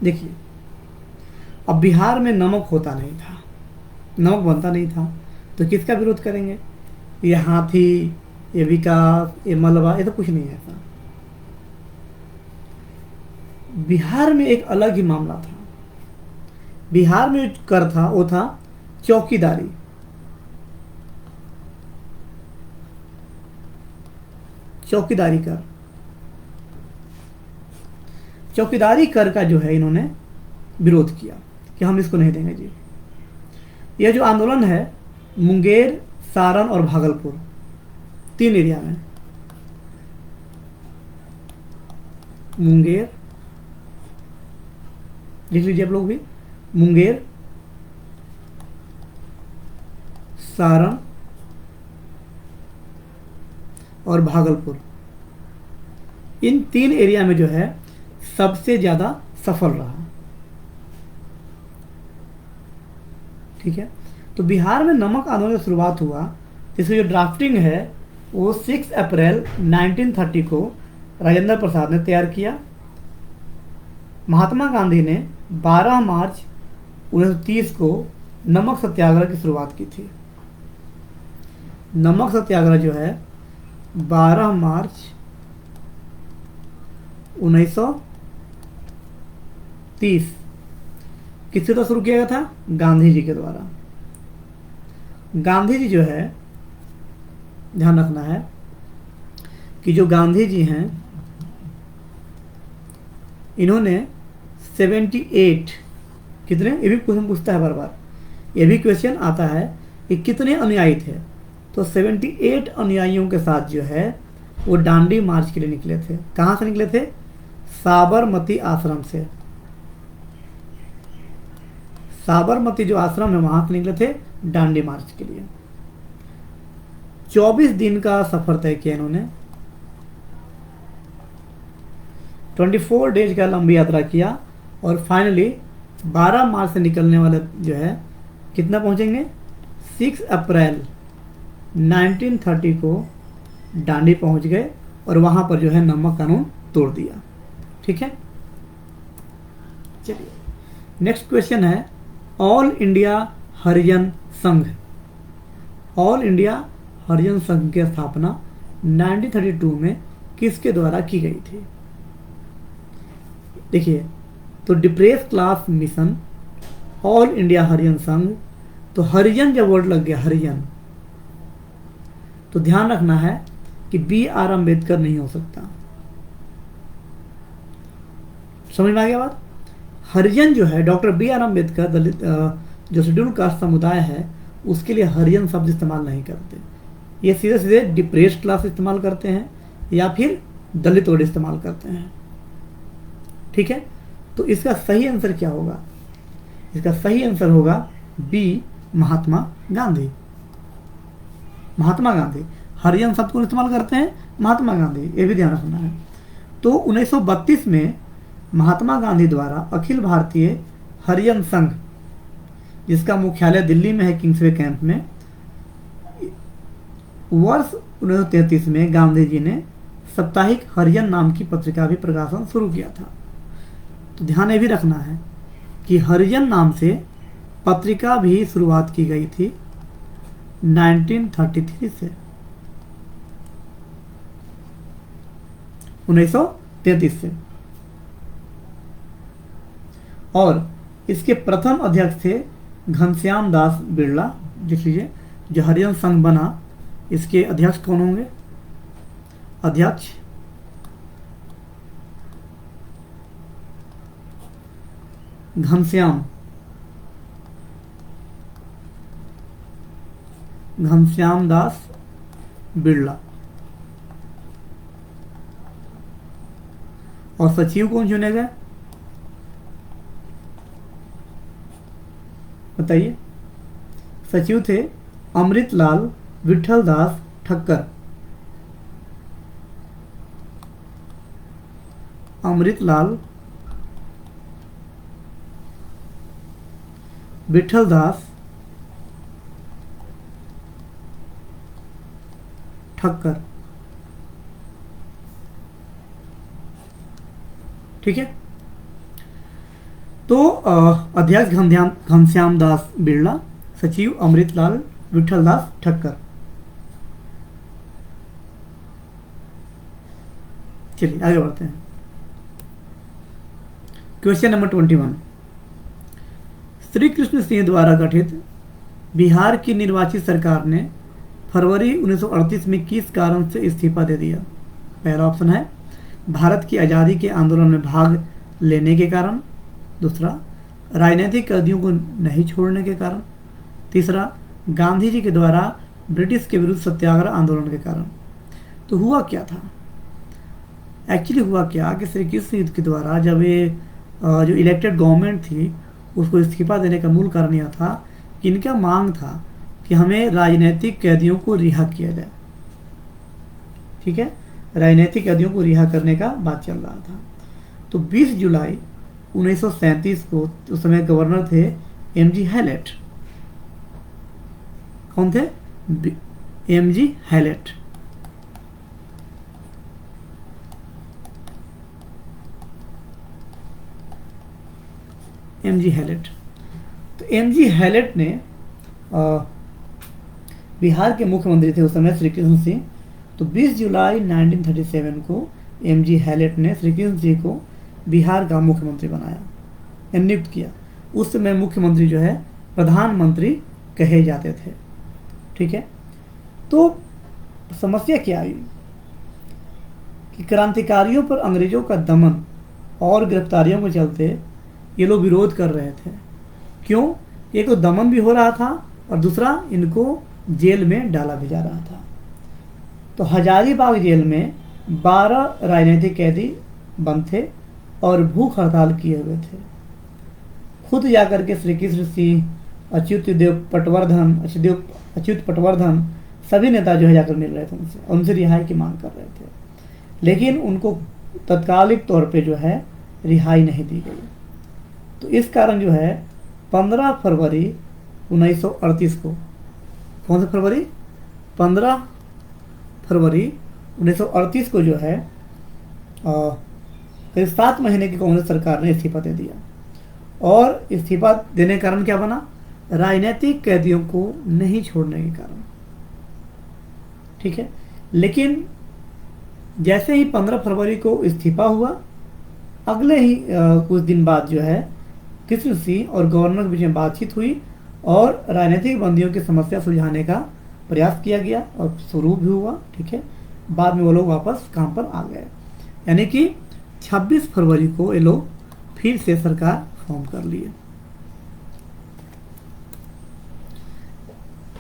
[SPEAKER 1] देखिए, अब बिहार में नमक होता नहीं था, नमक बनता नहीं था, तो किसका विरोध करेंगे? ये हाथी, ये विकास, ये मलबा, ये तो कुछ नहीं है ऐसा। बिहार में एक अलग ही मामला था। बिहार में जो कर था वो था चौकीदारी। चौकीदारी कर। चौकीदारी कर का जो है इन्होंने विरोध किया कि हम इसको नहीं देंगे जी। यह जो आंदोलन है मुंगेर, सारण और भागलपुर 3 एरिया में, मुंगेर लिख लीजिए आप लोग भी, मुंगेर, सारण और भागलपुर, इन 3 एरिया में जो है सबसे ज्यादा सफल रहा। ठीक है, तो बिहार में नमक आंदोलन की शुरुआत हुआ, जिसकी जो ड्राफ्टिंग है वो 6 अप्रैल 1930 को राजेंद्र प्रसाद ने तैयार किया। महात्मा गांधी ने 12 मार्च 1930 को नमक सत्याग्रह की शुरुआत की थी। नमक सत्याग्रह जो है 12 मार्च 1930 किसके द्वारा शुरू किया गया था? गांधी जी के द्वारा। गांधी जी जो है, ध्यान रखना है कि जो गांधी जी हैं इन्होंने 78, कितने, ये भी क्वेश्चन पूछता है बार बार, ये भी क्वेश्चन आता है कि कितने अनुयायी थे, तो 78 अनुयायियों के साथ जो है वो डांडी मार्च के लिए निकले थे। कहाँ से निकले थे? साबरमती आश्रम से। साबरमती जो आश्रम है वहां से निकले थे डांडी मार्च के लिए। 24 दिन का सफर तय किया इन्होंने, 24 डेज का लंबी यात्रा किया और फाइनली 12 मार्च से निकलने वाले जो है कितना पहुंचेंगे? 6 अप्रैल 1930 को डांडी पहुंच गए और वहां पर जो है नमक कानून तोड़ दिया। ठीक है, चलिए नेक्स्ट क्वेश्चन है, ऑल इंडिया हरिजन संघ। ऑल इंडिया हरिजन संघ की स्थापना 1932 में किसके द्वारा की गई थी? देखिए, तो depressed class mission, all India Harijan Sangh, तो हरिजन जब वर्ड लग गया हरिजन, तो ध्यान रखना है कि BR अम्बेडकर नहीं हो सकता। समझ में आ गया बात? हरिजन जो है डॉक्टर BR अम्बेडकर, दलित जो शेड्यूल कास्ट समुदाय है उसके लिए हरिजन शब्द इस्तेमाल नहीं करते, ये सीधे सीधे डिप्रेस्ड क्लास इस्तेमाल करते हैं या फिर दलित वर्ड इस्तेमाल करते हैं। ठीक है, तो इसका सही आंसर क्या होगा? इसका सही आंसर होगा B, महात्मा गांधी। महात्मा गांधी हरिजन शब्द को इस्तेमाल करते हैं, महात्मा गांधी, ये भी ध्यान रखना है। तो 1932 में महात्मा गांधी द्वारा अखिल भारतीय हरिजन संघ, जिसका मुख्यालय दिल्ली में है किंग्सवे कैंप में, वर्ष 1933 में गांधी जी ने साप्ताहिक हरिजन नाम की पत्रिका भी प्रकाशन शुरू किया था। तो ध्यान ये भी रखना है कि हरिजन नाम से पत्रिका भी शुरुआत की गई थी 1933 से, 1933 से, और इसके प्रथम अध्यक्ष थे घनश्याम दास बिरला। देख लीजिए, जो हरिजन संघ बना इसके अध्यक्ष कौन होंगे? अध्यक्ष घनश्याम दास बिरला, और सचिव कौन चुने गए बताइए? सचिव थे अमृतलाल विठल दास ठक्कर। अमृतलाल विठल दास ठक्कर। ठीक है, तो अध्यक्ष घनश्याम दास बिरला, सचिव अमृतलाल विठल दास ठक्कर। चलिए आगे बढ़ते हैं। क्वेश्चन नंबर 21, श्री कृष्ण सिंह द्वारा गठित बिहार की निर्वाचित सरकार ने फरवरी 1938 में किस कारण से इस्तीफा दे दिया? पहला ऑप्शन है भारत की आज़ादी के आंदोलन में भाग लेने के कारण, दूसरा राजनीतिक कैदियों को नहीं छोड़ने के कारण, तीसरा गांधी जी के द्वारा ब्रिटिश के विरुद्ध सत्याग्रह आंदोलन के कारण। तो हुआ क्या था, एक्चुअली हुआ क्या कि श्री कृष्ण युद्ध के द्वारा जब ये जो इलेक्टेड गवर्नमेंट थी उसको इस्तीफा देने का मूल कारण यह था कि इनका मांग था कि हमें राजनीतिक कैदियों को रिहा किया जाए। ठीक है, राजनीतिक कैदियों को रिहा करने का बात चल रहा था। तो 20 जुलाई 1937 को उस समय गवर्नर थे एमजी हैलेट। कौन थे? M G Hallett. M G Hallett. तो एमजी हैलेट ने बिहार के मुख्यमंत्री थे उस समय श्री कृष्ण सिंह। तो 20 जुलाई 1937 को एमजी हैलेट ने श्री कृष्ण सिंह को बिहार का मुख्यमंत्री बनाया या नियुक्त किया। उस समय मुख्यमंत्री जो है प्रधानमंत्री कहे जाते थे। ठीक है, तो समस्या क्या आई कि क्रांतिकारियों पर अंग्रेजों का दमन और गिरफ्तारियों के चलते ये लोग विरोध कर रहे थे। क्यों? एक तो दमन भी हो रहा था और दूसरा इनको जेल में डाला भी जा रहा था। तो हजारीबाग जेल में 12 राजनीतिक कैदी बंद थे और भूख हड़ताल किए हुए थे। खुद जाकर के श्री कृष्ण सिंह, अच्युत पटवर्धन सभी नेता जो है जाकर मिल रहे थे उनसे रिहाई की मांग कर रहे थे, लेकिन उनको तत्कालिक तौर पे जो है रिहाई नहीं दी गई। तो इस कारण जो है 15 फरवरी 1938 को, कौन सा फरवरी? 15 फरवरी 1938 को जो है करीब 7 महीने की कांग्रेस सरकार ने इस्तीफा दे दिया। और इस्तीफा देने का कारण क्या बना? राजनीतिक कैदियों को नहीं छोड़ने के कारण। ठीक है, लेकिन जैसे ही 15 फरवरी को इस्तीफा हुआ, अगले ही कुछ दिन बाद जो है कृष्ण सिंह और गवर्नर के बीच में बातचीत हुई और राजनीतिक बंदियों की समस्या सुलझाने का प्रयास किया गया और शुरू भी हुआ। ठीक है, बाद में वो लोग वापस काम पर आ गए, यानी कि 26 फरवरी को ये लोग फिर से सरकार फॉर्म कर लिए।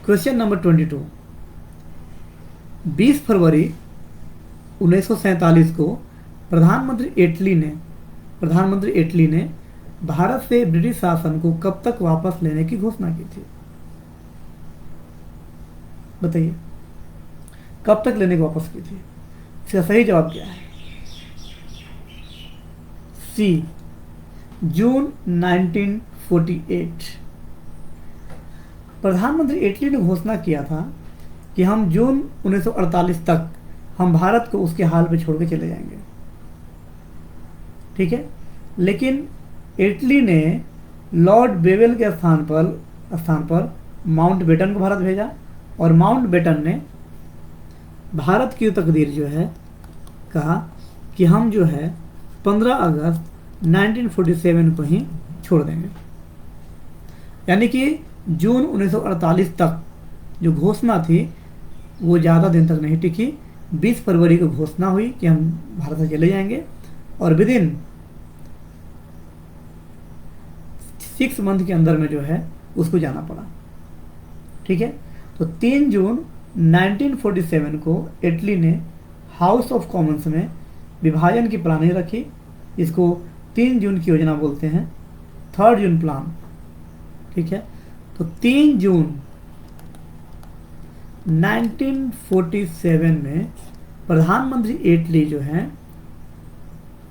[SPEAKER 1] Question number 22। 20 फरवरी 1947 को प्रधानमंत्री इटली ने भारत से ब्रिटिश शासन को कब तक वापस लेने की घोषणा की थी? बताइए, कब तक लेने की वापस की थी? इसका सही जवाब क्या है? सी, जून 1948। प्रधानमंत्री इटली ने घोषणा किया था कि हम जून 1948 तक हम भारत को उसके हाल पे छोड़ के चले जाएंगे। ठीक है, लेकिन इटली ने लॉर्ड बेवेल के स्थान पर माउंटबेटन को भारत भेजा और माउंटबेटन ने भारत की तकदीर जो है कहा कि हम जो है 15 अगस्त 1947 को ही छोड़ देंगे। यानी कि जून 1948 तक जो घोषणा थी वो ज़्यादा दिन तक नहीं टिकी। 20 फरवरी को घोषणा हुई कि हम भारत से चले जाएंगे और विदिन 6 मंथ के अंदर में जो है उसको जाना पड़ा। ठीक है, तो 3 जून 1947 को इटली ने हाउस ऑफ कॉमन्स में विभाजन की प्लानिंग रखी। इसको 3 जून की योजना बोलते हैं, 3rd जून प्लान। ठीक है, तो 3 जून 1947 में प्रधानमंत्री इटली जो है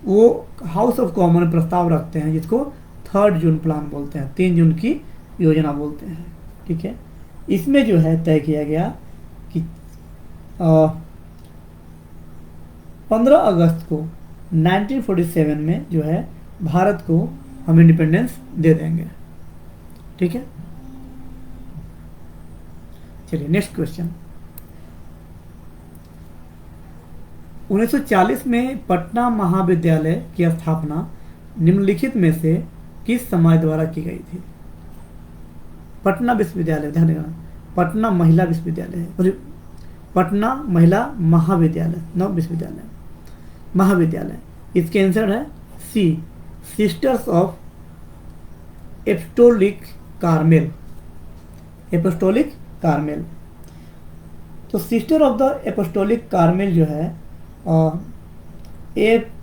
[SPEAKER 1] वो हाउस ऑफ कॉमन में प्रस्ताव रखते हैं जिसको 3rd जून प्लान बोलते हैं, 3 जून की योजना बोलते हैं। ठीक है, इसमें जो है तय किया गया कि 15 अगस्त को 1947 में जो है भारत को हम इंडिपेंडेंस दे देंगे। ठीक है, चलिए नेक्स्ट क्वेश्चन। 1940 में पटना महाविद्यालय की स्थापना निम्नलिखित में से किस समाज द्वारा की गई थी? पटना विश्वविद्यालय, ध्यान देना, पटना महिला विश्वविद्यालय है, पटना महिला महाविद्यालय, नव विश्वविद्यालय। महाविद्यालय। इसके आंसर है C, Sisters of Apostolic Carmel. Apostolic Carmel. तो Sister of the Apostolic Carmel जो है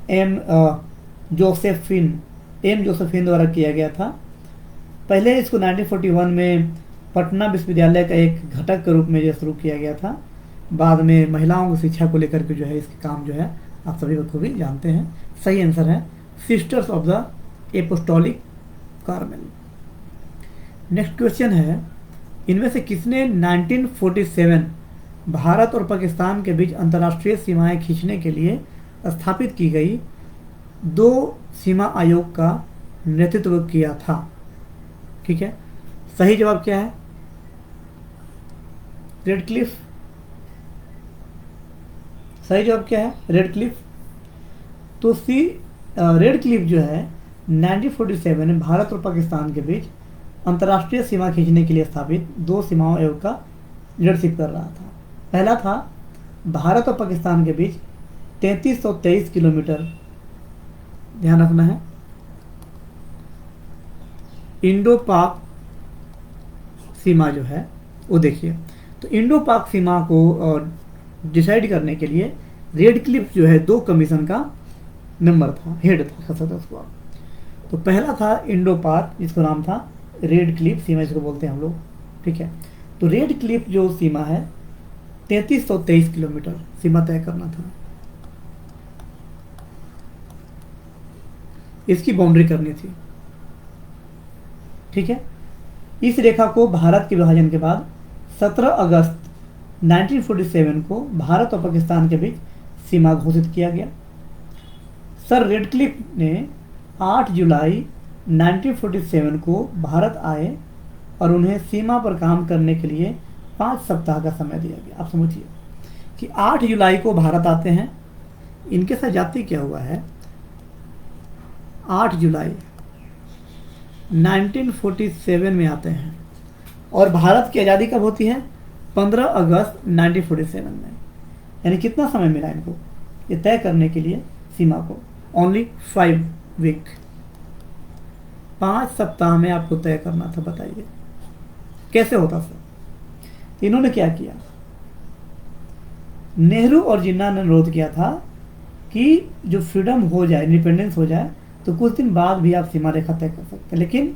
[SPEAKER 1] एम जोसेफिन द्वारा किया गया था। पहले इसको 1941 में पटना विश्वविद्यालय का एक घटक के रूप में जो शुरू किया गया था। बाद में महिलाओं की शिक्षा को लेकर के जो है इसके काम जो है आप सभी को भी जानते हैं। सही आंसर है sisters of the Apostolic Carmel. Next question है, इनमें से किसने 1947 भारत और पाकिस्तान के बीच अंतर्राष्ट्रीय सीमाएं खींचने के लिए स्थापित की गई 2 सीमा आयोग का नेतृत्व किया था? ठीक है, सही जवाब क्या है? रेडक्लिफ। सही जवाब क्या है? रेडक्लिफ। तो सी रेडक्लिफ जो है 1947 में भारत और पाकिस्तान के बीच अंतर्राष्ट्रीय सीमा खींचने के लिए स्थापित 2 सीमाओं आयोग का लीडरशिप कर रहा था। पहला था भारत और पाकिस्तान के बीच 3323 किलोमीटर, ध्यान रखना है, इंडो पाक सीमा जो है वो देखिए। तो इंडो पाक सीमा को डिसाइड करने के लिए रेडक्लिफ जो है 2 कमीशन का मेंबर था, हेड था, कह सकते उसको आप। तो पहला था इंडो पाक, जिसका नाम था रेडक्लिफ सीमा, इसको बोलते हैं हम लोग। ठीक है, तो रेडक्लिफ जो सीमा है 3323 किलोमीटर सीमा तय करना था, इसकी बाउंड्री करनी थी। ठीक है, इस रेखा को भारत के विभाजन के बाद 17 अगस्त 1947 को भारत और पाकिस्तान के बीच सीमा घोषित किया गया। सर रेडक्लिफ ने 8 जुलाई 1947 को भारत आए और उन्हें सीमा पर काम करने के लिए 5 सप्ताह का समय दिया गया। आप समझिए कि 8 जुलाई को भारत आते हैं, इनके साथ जाति क्या हुआ है, 8 जुलाई 1947 में आते हैं और भारत की आज़ादी कब होती है? 15 अगस्त 1947 में। यानी कितना समय मिला इनको ये तय करने के लिए सीमा को? ओनली 5 वीक, 5 सप्ताह में आपको तय करना था। बताइए कैसे होता सर? इन्होंने क्या किया, नेहरू और जिन्ना ने अनुरोध किया था कि जो फ्रीडम हो जाए, इंडिपेंडेंस हो जाए, तो कुछ दिन बाद भी आप सीमा रेखा तय कर सकते हैं। लेकिन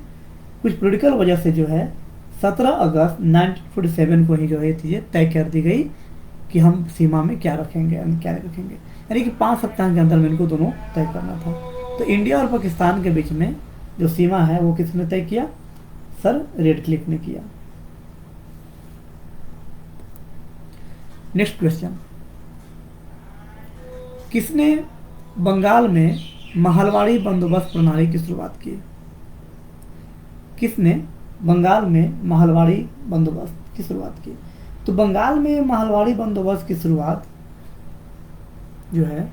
[SPEAKER 1] कुछ पॉलिटिकल वजह से जो है 17 अगस्त 1947 को ही जो है चीज़ें तय कर दी गई कि हम सीमा में क्या रखेंगे, क्या रखेंगे। यानी कि 5 सप्ताह के अंदर में इनको दोनों तय करना था। तो इंडिया और पाकिस्तान के बीच में जो सीमा है वो किसने तय किया? सर रेडक्लिफ ने किया। नेक्स्ट क्वेश्चन, किसने बंगाल में महलवाड़ी बंदोबस्त प्रणाली की शुरुआत की? किसने बंगाल में महलवाड़ी बंदोबस्त की शुरुआत की? तो बंगाल में महलवाड़ी बंदोबस्त की शुरुआत जो है,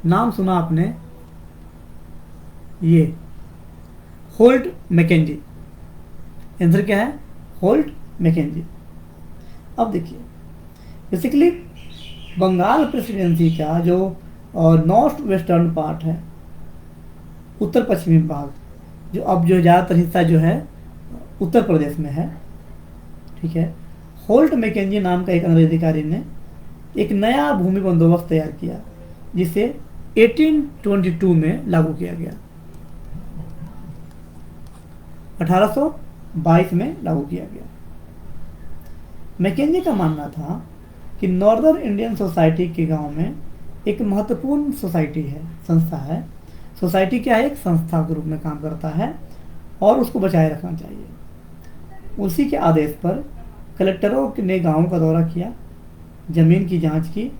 [SPEAKER 1] नाम सुना आपने, ये होल्ट मैकेंजी। आंसर क्या है? Holt Mackenzie. अब देखिए, बेसिकली बंगाल प्रेसिडेंसी का जो नॉर्थ वेस्टर्न पार्ट है, उत्तर पश्चिमी भाग, जो अब जो ज़्यादातर हिस्सा जो है उत्तर प्रदेश में है। ठीक है, होल्ट मैकेंजी नाम का एक अंग्रेज अधिकारी ने एक नया भूमि बंदोबस्त तैयार किया, जिसे 1822 में लागू किया गया, 1822 में लागू किया गया। मैकेंजी का मानना था कि नॉर्दर्न इंडियन सोसाइटी के गांव में एक महत्वपूर्ण सोसाइटी है, संस्था है। सोसाइटी क्या है? एक संस्था के रूप में काम करता है और उसको बचाए रखना चाहिए। उसी के आदेश पर कलेक्टरों ने गांव का दौरा किया, जमीन की जांच की,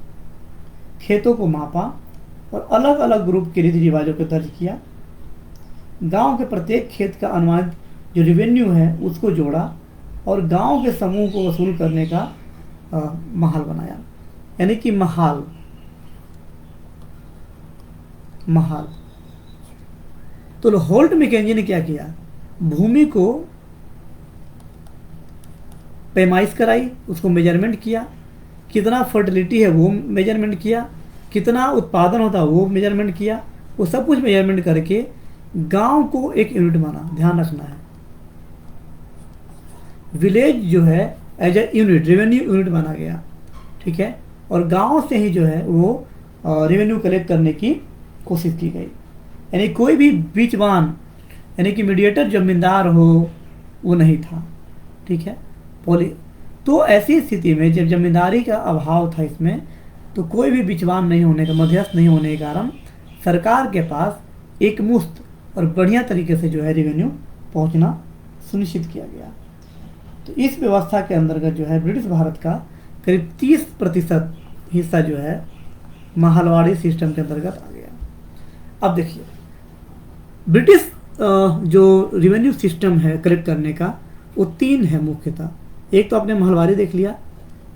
[SPEAKER 1] खेतों को मापा और अलग अलग ग्रुप के रीति रिवाजों को दर्ज किया। गांव के प्रत्येक खेत का अनुमानित जो रेवेन्यू है उसको जोड़ा और गांव के समूह को वसूल करने का महाल बनाया। यानी कि महाल तो होल्ट मैकेंजी ने क्या किया, भूमि को पैमाइश कराई, उसको मेजरमेंट किया, कितना फर्टिलिटी है वो मेजरमेंट किया, कितना उत्पादन होता है वो मेजरमेंट किया, वो सब कुछ मेजरमेंट करके गांव को एक यूनिट माना। ध्यान रखना है, विलेज जो है as a unit, revenue unit माना गया, ठीक है। और गांव से ही जो है वो रेवेन्यू कलेक्ट करने की कोशिश की गई। यानी कोई भी बीचवान यानी कि मीडिएटर जमींदार हो वो नहीं था, ठीक है। तो ऐसी स्थिति में जब जमींदारी का अभाव था इसमें, तो कोई भी बीचवान नहीं होने का, मध्यस्थ नहीं होने के कारण सरकार के पास एक मुश्त और बढ़िया तरीके से जो है रेवेन्यू पहुंचना सुनिश्चित किया गया। तो इस व्यवस्था के अंतर्गत जो है ब्रिटिश भारत का करीब 30% हिस्सा जो है महलवाड़ी सिस्टम के अंतर्गत आ गया। अब देखिए, ब्रिटिश जो रेवेन्यू सिस्टम है कलेक्ट करने का, वो 3 है मुख्यतः। एक तो आपने महलवारी देख लिया,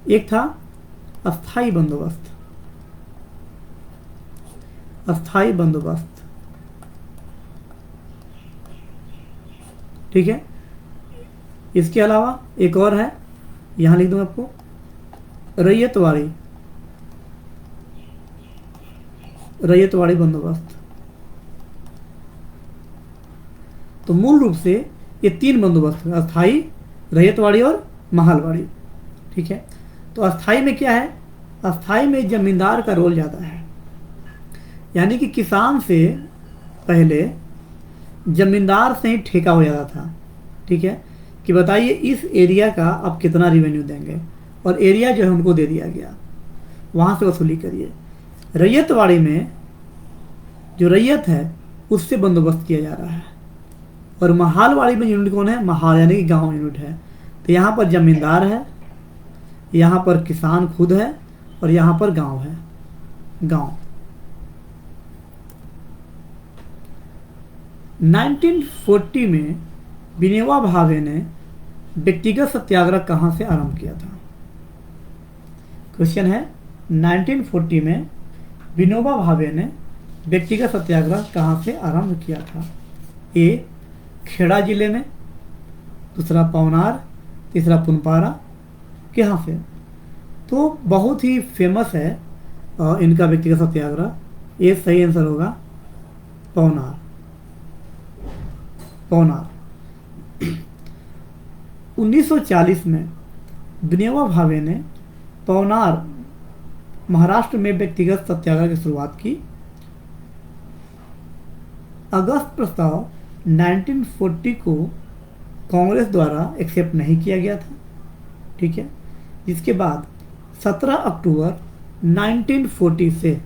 [SPEAKER 1] एक था अस्थाई बंदोबस्त, अस्थाई बंदोबस्त, ठीक है। इसके अलावा एक और है, यहां लिख दूं आपको, रैयतवाड़ी, रैयतवाड़ी बंदोबस्त। तो मूल रूप से ये 3 बंदोबस्त है, अस्थाई, रैयतवाड़ी और महलवाड़ी, ठीक है। तो अस्थाई में क्या है, अस्थाई में जमींदार का रोल ज़्यादा है, यानी कि किसान से पहले जमींदार से ही ठेका हो जाता था, ठीक है, कि बताइए इस एरिया का आप कितना रेवेन्यू देंगे, और एरिया जो है उनको दे दिया गया, वहाँ से वसूली करिए। रैयतवाड़ी में जो रैयत है उससे बंदोबस्त किया जा रहा है, और महलवाड़ी में यूनिट कौन है, महल यानी कि गांव यूनिट है। तो यहाँ पर जमींदार है, यहाँ पर किसान खुद है, और यहाँ पर गांव है, गांव। 1940 में विनोबा भावे ने व्यक्तिगत सत्याग्रह कहाँ से आरंभ किया था? क्वेश्चन है, 1940 में विनोबा भावे ने व्यक्तिगत सत्याग्रह कहाँ से आरंभ किया था? ए खेड़ा जिले में, दूसरा पवनार, तीसरा पुनपारा, कहाँ से? तो बहुत ही फेमस है इनका व्यक्तिगत सत्याग्रह। ये सही आंसर होगा पवनार, पवनार। 1940 में विनोबा भावे ने पवनार महाराष्ट्र में व्यक्तिगत सत्याग्रह की शुरुआत की। अगस्त प्रस्ताव 1940 को कांग्रेस द्वारा एक्सेप्ट नहीं किया गया था, ठीक है। जिसके बाद 17 अक्टूबर 1940 से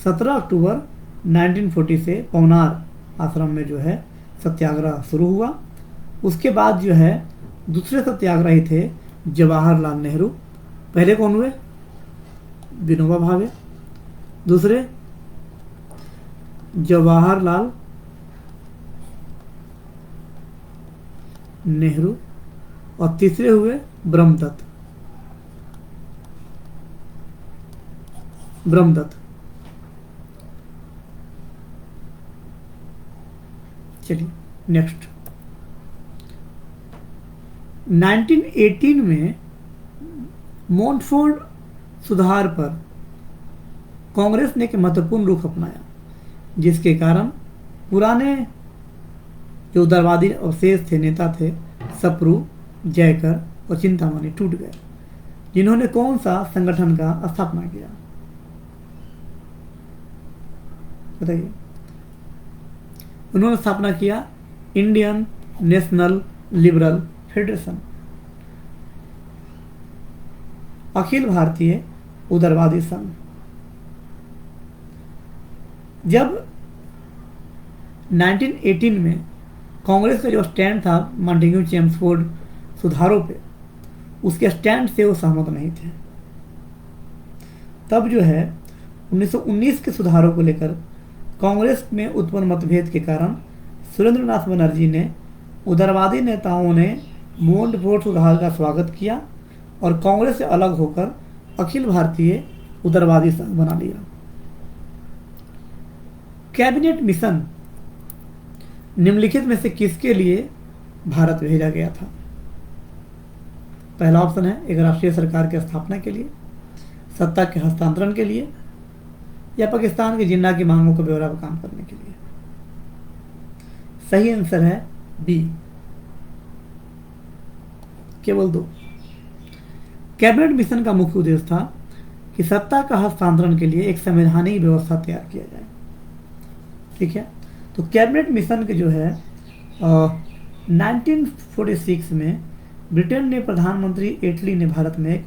[SPEAKER 1] 17 अक्टूबर 1940 से पवनार आश्रम में जो है सत्याग्रह शुरू हुआ। उसके बाद जो है दूसरे सत्याग्रही थे जवाहरलाल नेहरू। पहले कौन हुए? विनोबा भावे, दूसरे जवाहरलाल नेहरू, और तीसरे हुए ब्रह्मदत्त। ब्रह्मदत्त। चलिए नेक्स्ट, 1918 में मोंटफोर्ड सुधार पर कांग्रेस ने एक महत्वपूर्ण रुख अपनाया, जिसके कारण पुराने जो उदारवादी अवशेष थे, नेता थे, सप्रू, जयकर और चिंतामणि टूट गए, जिन्होंने कौन सा संगठन का स्थापना किया? बताइए। उन्होंने स्थापना किया Indian national liberal federation, Akhil Bharatiya उदारवादी संघ। जब 1918 में कांग्रेस का जो स्टैंड था मॉन्टेग्यू चेम्सफोर्ड सुधारों पे, उसके स्टैंड से वो सहमत नहीं थे। तब जो है 1919 के सुधारों को लेकर कांग्रेस में उत्पन्न मतभेद के कारण सुरेंद्रनाथ बनर्जी ने, उदारवादी नेताओं ने मोंटफोर्ड सुधार का स्वागत किया और कांग्रेस से अलग होकर अखिल भारतीय उदारवादी संघ बना लिया। कैबिनेट मिशन निम्नलिखित में से किसके लिए भारत भेजा गया था? पहला ऑप्शन है एक राष्ट्रीय सरकार की स्थापना के लिए, सत्ता के हस्तांतरण के लिए, या पाकिस्तान के जिन्ना की मांगों को ब्यौरा पर काम करने के लिए। सही आंसर है बी, केवल 2। कैबिनेट मिशन का मुख्य उद्देश्य था कि सत्ता का हस्तांतरण के लिए एक संवैधानिक व्यवस्था तैयार किया जाए। ठीक है, तो कैबिनेट मिशन के जो है 1946 में ब्रिटेन ने प्रधानमंत्री इटली ने भारत में एक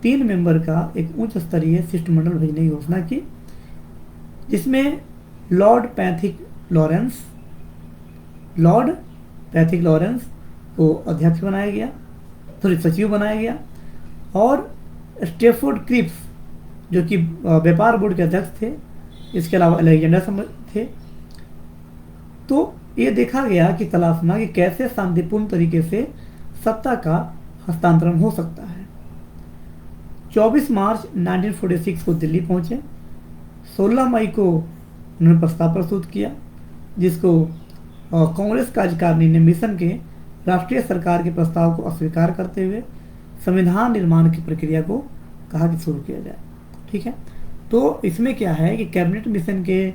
[SPEAKER 1] 3 मेंबर का एक उच्च स्तरीय शिष्टमंडल भेजने की घोषणा की, जिसमें लॉर्ड पैथिक लॉरेंस को अध्यक्ष बनाया गया, सचिव बनाया गया, और स्टेफोर्ड क्रिप्स जो कि व्यापार बोर्ड के अध्यक्ष थे, इसके अलावा अलेक्जेंडर थे। तो ये देखा गया कि तलाशना कि कैसे शांतिपूर्ण तरीके से सत्ता का हस्तांतरण हो सकता है। 24 मार्च 1946 को दिल्ली पहुंचे। 16 मई को उन्होंने प्रस्ताव प्रस्तुत किया, जिसको कांग्रेस कार्यकारिणी ने मिशन के राष्ट्रीय सरकार के प्रस्ताव को अस्वीकार करते हुए संविधान निर्माण की प्रक्रिया को कहा कि शुरू किया जाए। ठीक है, तो इसमें क्या है कि कैबिनेट मिशन के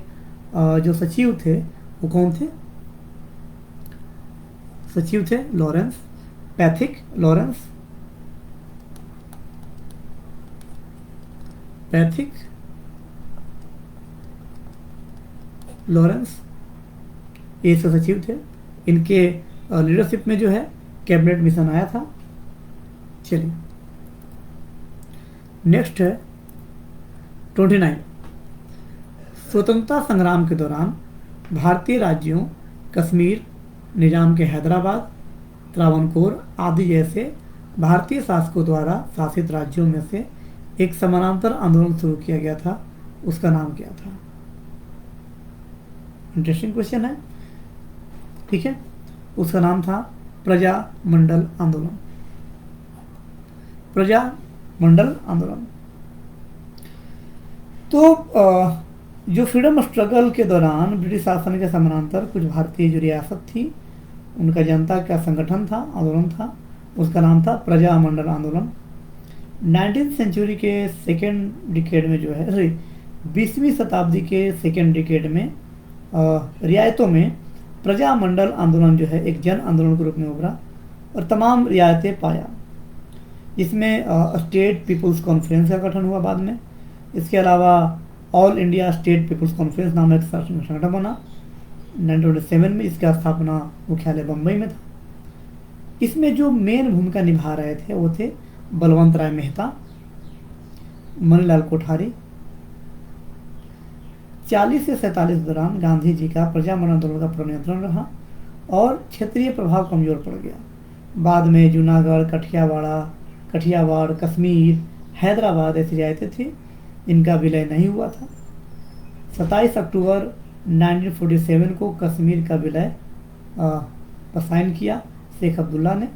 [SPEAKER 1] जो सचिव थे वो कौन थे? सचिव थे पैथिक लॉरेंस, ये सचिव थे। इनके लीडरशिप में जो है कैबिनेट मिशन आया था। चलिए नेक्स्ट है 29। स्वतंत्रता संग्राम के दौरान भारतीय राज्यों कश्मीर, निजाम के हैदराबाद, त्रावणकोर आदि जैसे भारतीय शासकों द्वारा शासित राज्यों में से एक समानांतर आंदोलन शुरू किया गया था, उसका नाम क्या था? इंटरेस्टिंग क्वेश्चन है। ठीक है, उसका नाम था प्रजामंडल आंदोलन। तो जो फ्रीडम स्ट्रगल के दौरान ब्रिटिश शासन के समानांतर कुछ भारतीय जो रियासत थी, उनका जनता का संगठन था, आंदोलन था, उसका नाम था प्रजामंडल आंदोलन। 19वीं सेंचुरी के सेकेंड डिकेड में जो है 20वीं शताब्दी के सेकेंड डिकेड में रियायतों में प्रजामंडल आंदोलन जो है एक जन आंदोलन के रूप में उभरा और तमाम रियायतें पाया। इसमें स्टेट पीपुल्स कॉन्फ्रेंस का गठन हुआ बाद में। इसके अलावा all India state peoples conference नाम एक संगठन बना 1927 में। इसका स्थापना मुख्यालय बम्बई में था। इसमें जो मेन भूमिका निभा रहे थे वो थे बलवंत राय मेहता, मणिलाल कोठारी। 40 से 47 दौरान गांधी जी का प्रजामंडल आंदोलन का पुनर्नियंत्रण रहा और क्षेत्रीय प्रभाव कमजोर पड़ गया। बाद में जूनागढ़, कठियावाड़, कश्मीर, हैदराबाद ऐसी रियायतें थी, इनका विलय नहीं हुआ था। 27 अक्टूबर 1947 को कश्मीर का विलय साइन किया शेख अब्दुल्ला ने।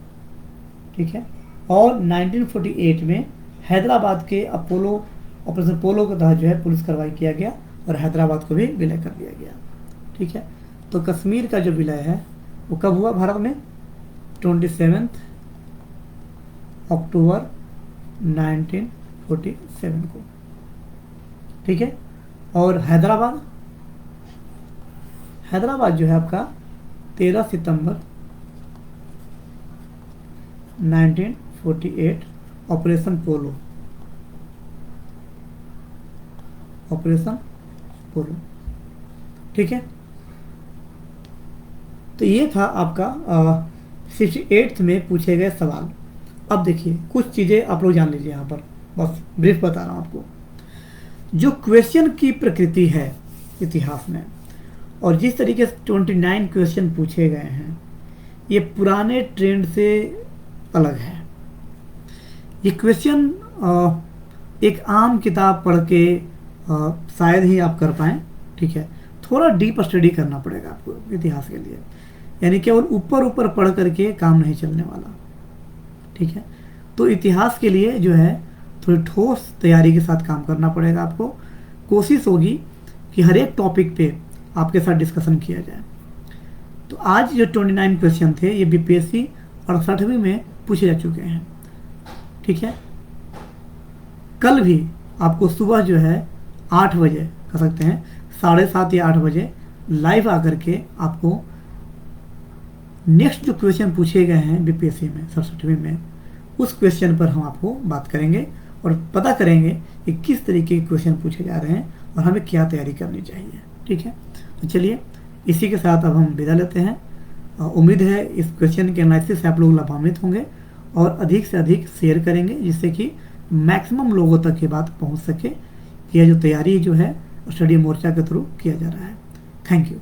[SPEAKER 1] ठीक है, और 1948 में हैदराबाद के ऑपरेशन पोलो के तहत जो है पुलिस कार्रवाई किया गया और हैदराबाद को भी विलय कर दिया गया। ठीक है, तो कश्मीर का जो विलय है वो कब हुआ भारत में? 27 अक्टूबर 1947 को। ठीक है, और हैदराबाद जो है आपका 13 सितंबर 1948 ऑपरेशन पोलो। ठीक है, तो ये था आपका 68 में पूछे गए सवाल। अब देखिए कुछ चीजें आप लोग जान लीजिए, यहाँ पर बस ब्रीफ बता रहा हूँ आपको। जो क्वेश्चन की प्रकृति है इतिहास में और जिस तरीके से 29 क्वेश्चन पूछे गए हैं, ये पुराने ट्रेंड से अलग है। ये क्वेश्चन एक आम किताब पढ़ के शायद ही आप कर पाएँ। ठीक है, थोड़ा डीप स्टडी करना पड़ेगा आपको इतिहास के लिए, यानी केवल ऊपर पढ़ करके काम नहीं चलने वाला। ठीक है, तो इतिहास के लिए जो है थोड़ी ठोस तैयारी के साथ काम करना पड़ेगा आपको। कोशिश होगी कि हर एक टॉपिक पे आपके साथ डिस्कशन किया जाए। तो आज जो 29 क्वेश्चन थे ये बीपीएससी 68वीं में पूछे जा चुके हैं। ठीक है। कल भी आपको सुबह जो है 8 बजे कर सकते हैं, 7:30 या 8 बजे लाइव आकर के आपको नेक्स्ट जो क्वेश्चन पूछे गए हैं बीपीएससी में 67वीं में, उस क्वेश्चन पर हम आपको बात करेंगे और पता करेंगे कि किस तरीके के क्वेश्चन पूछे जा रहे हैं और हमें क्या तैयारी करनी चाहिए। ठीक है, तो चलिए इसी के साथ अब हम विदा लेते हैं। उम्मीद है इस क्वेश्चन के एनालिसिस से आप लोग लाभान्वित होंगे और अधिक से अधिक शेयर करेंगे, जिससे कि मैक्सिमम लोगों तक ये बात पहुंच सके कि यह जो तैयारी जो है स्टडी मोर्चा के थ्रू किया जा रहा है। Thank you.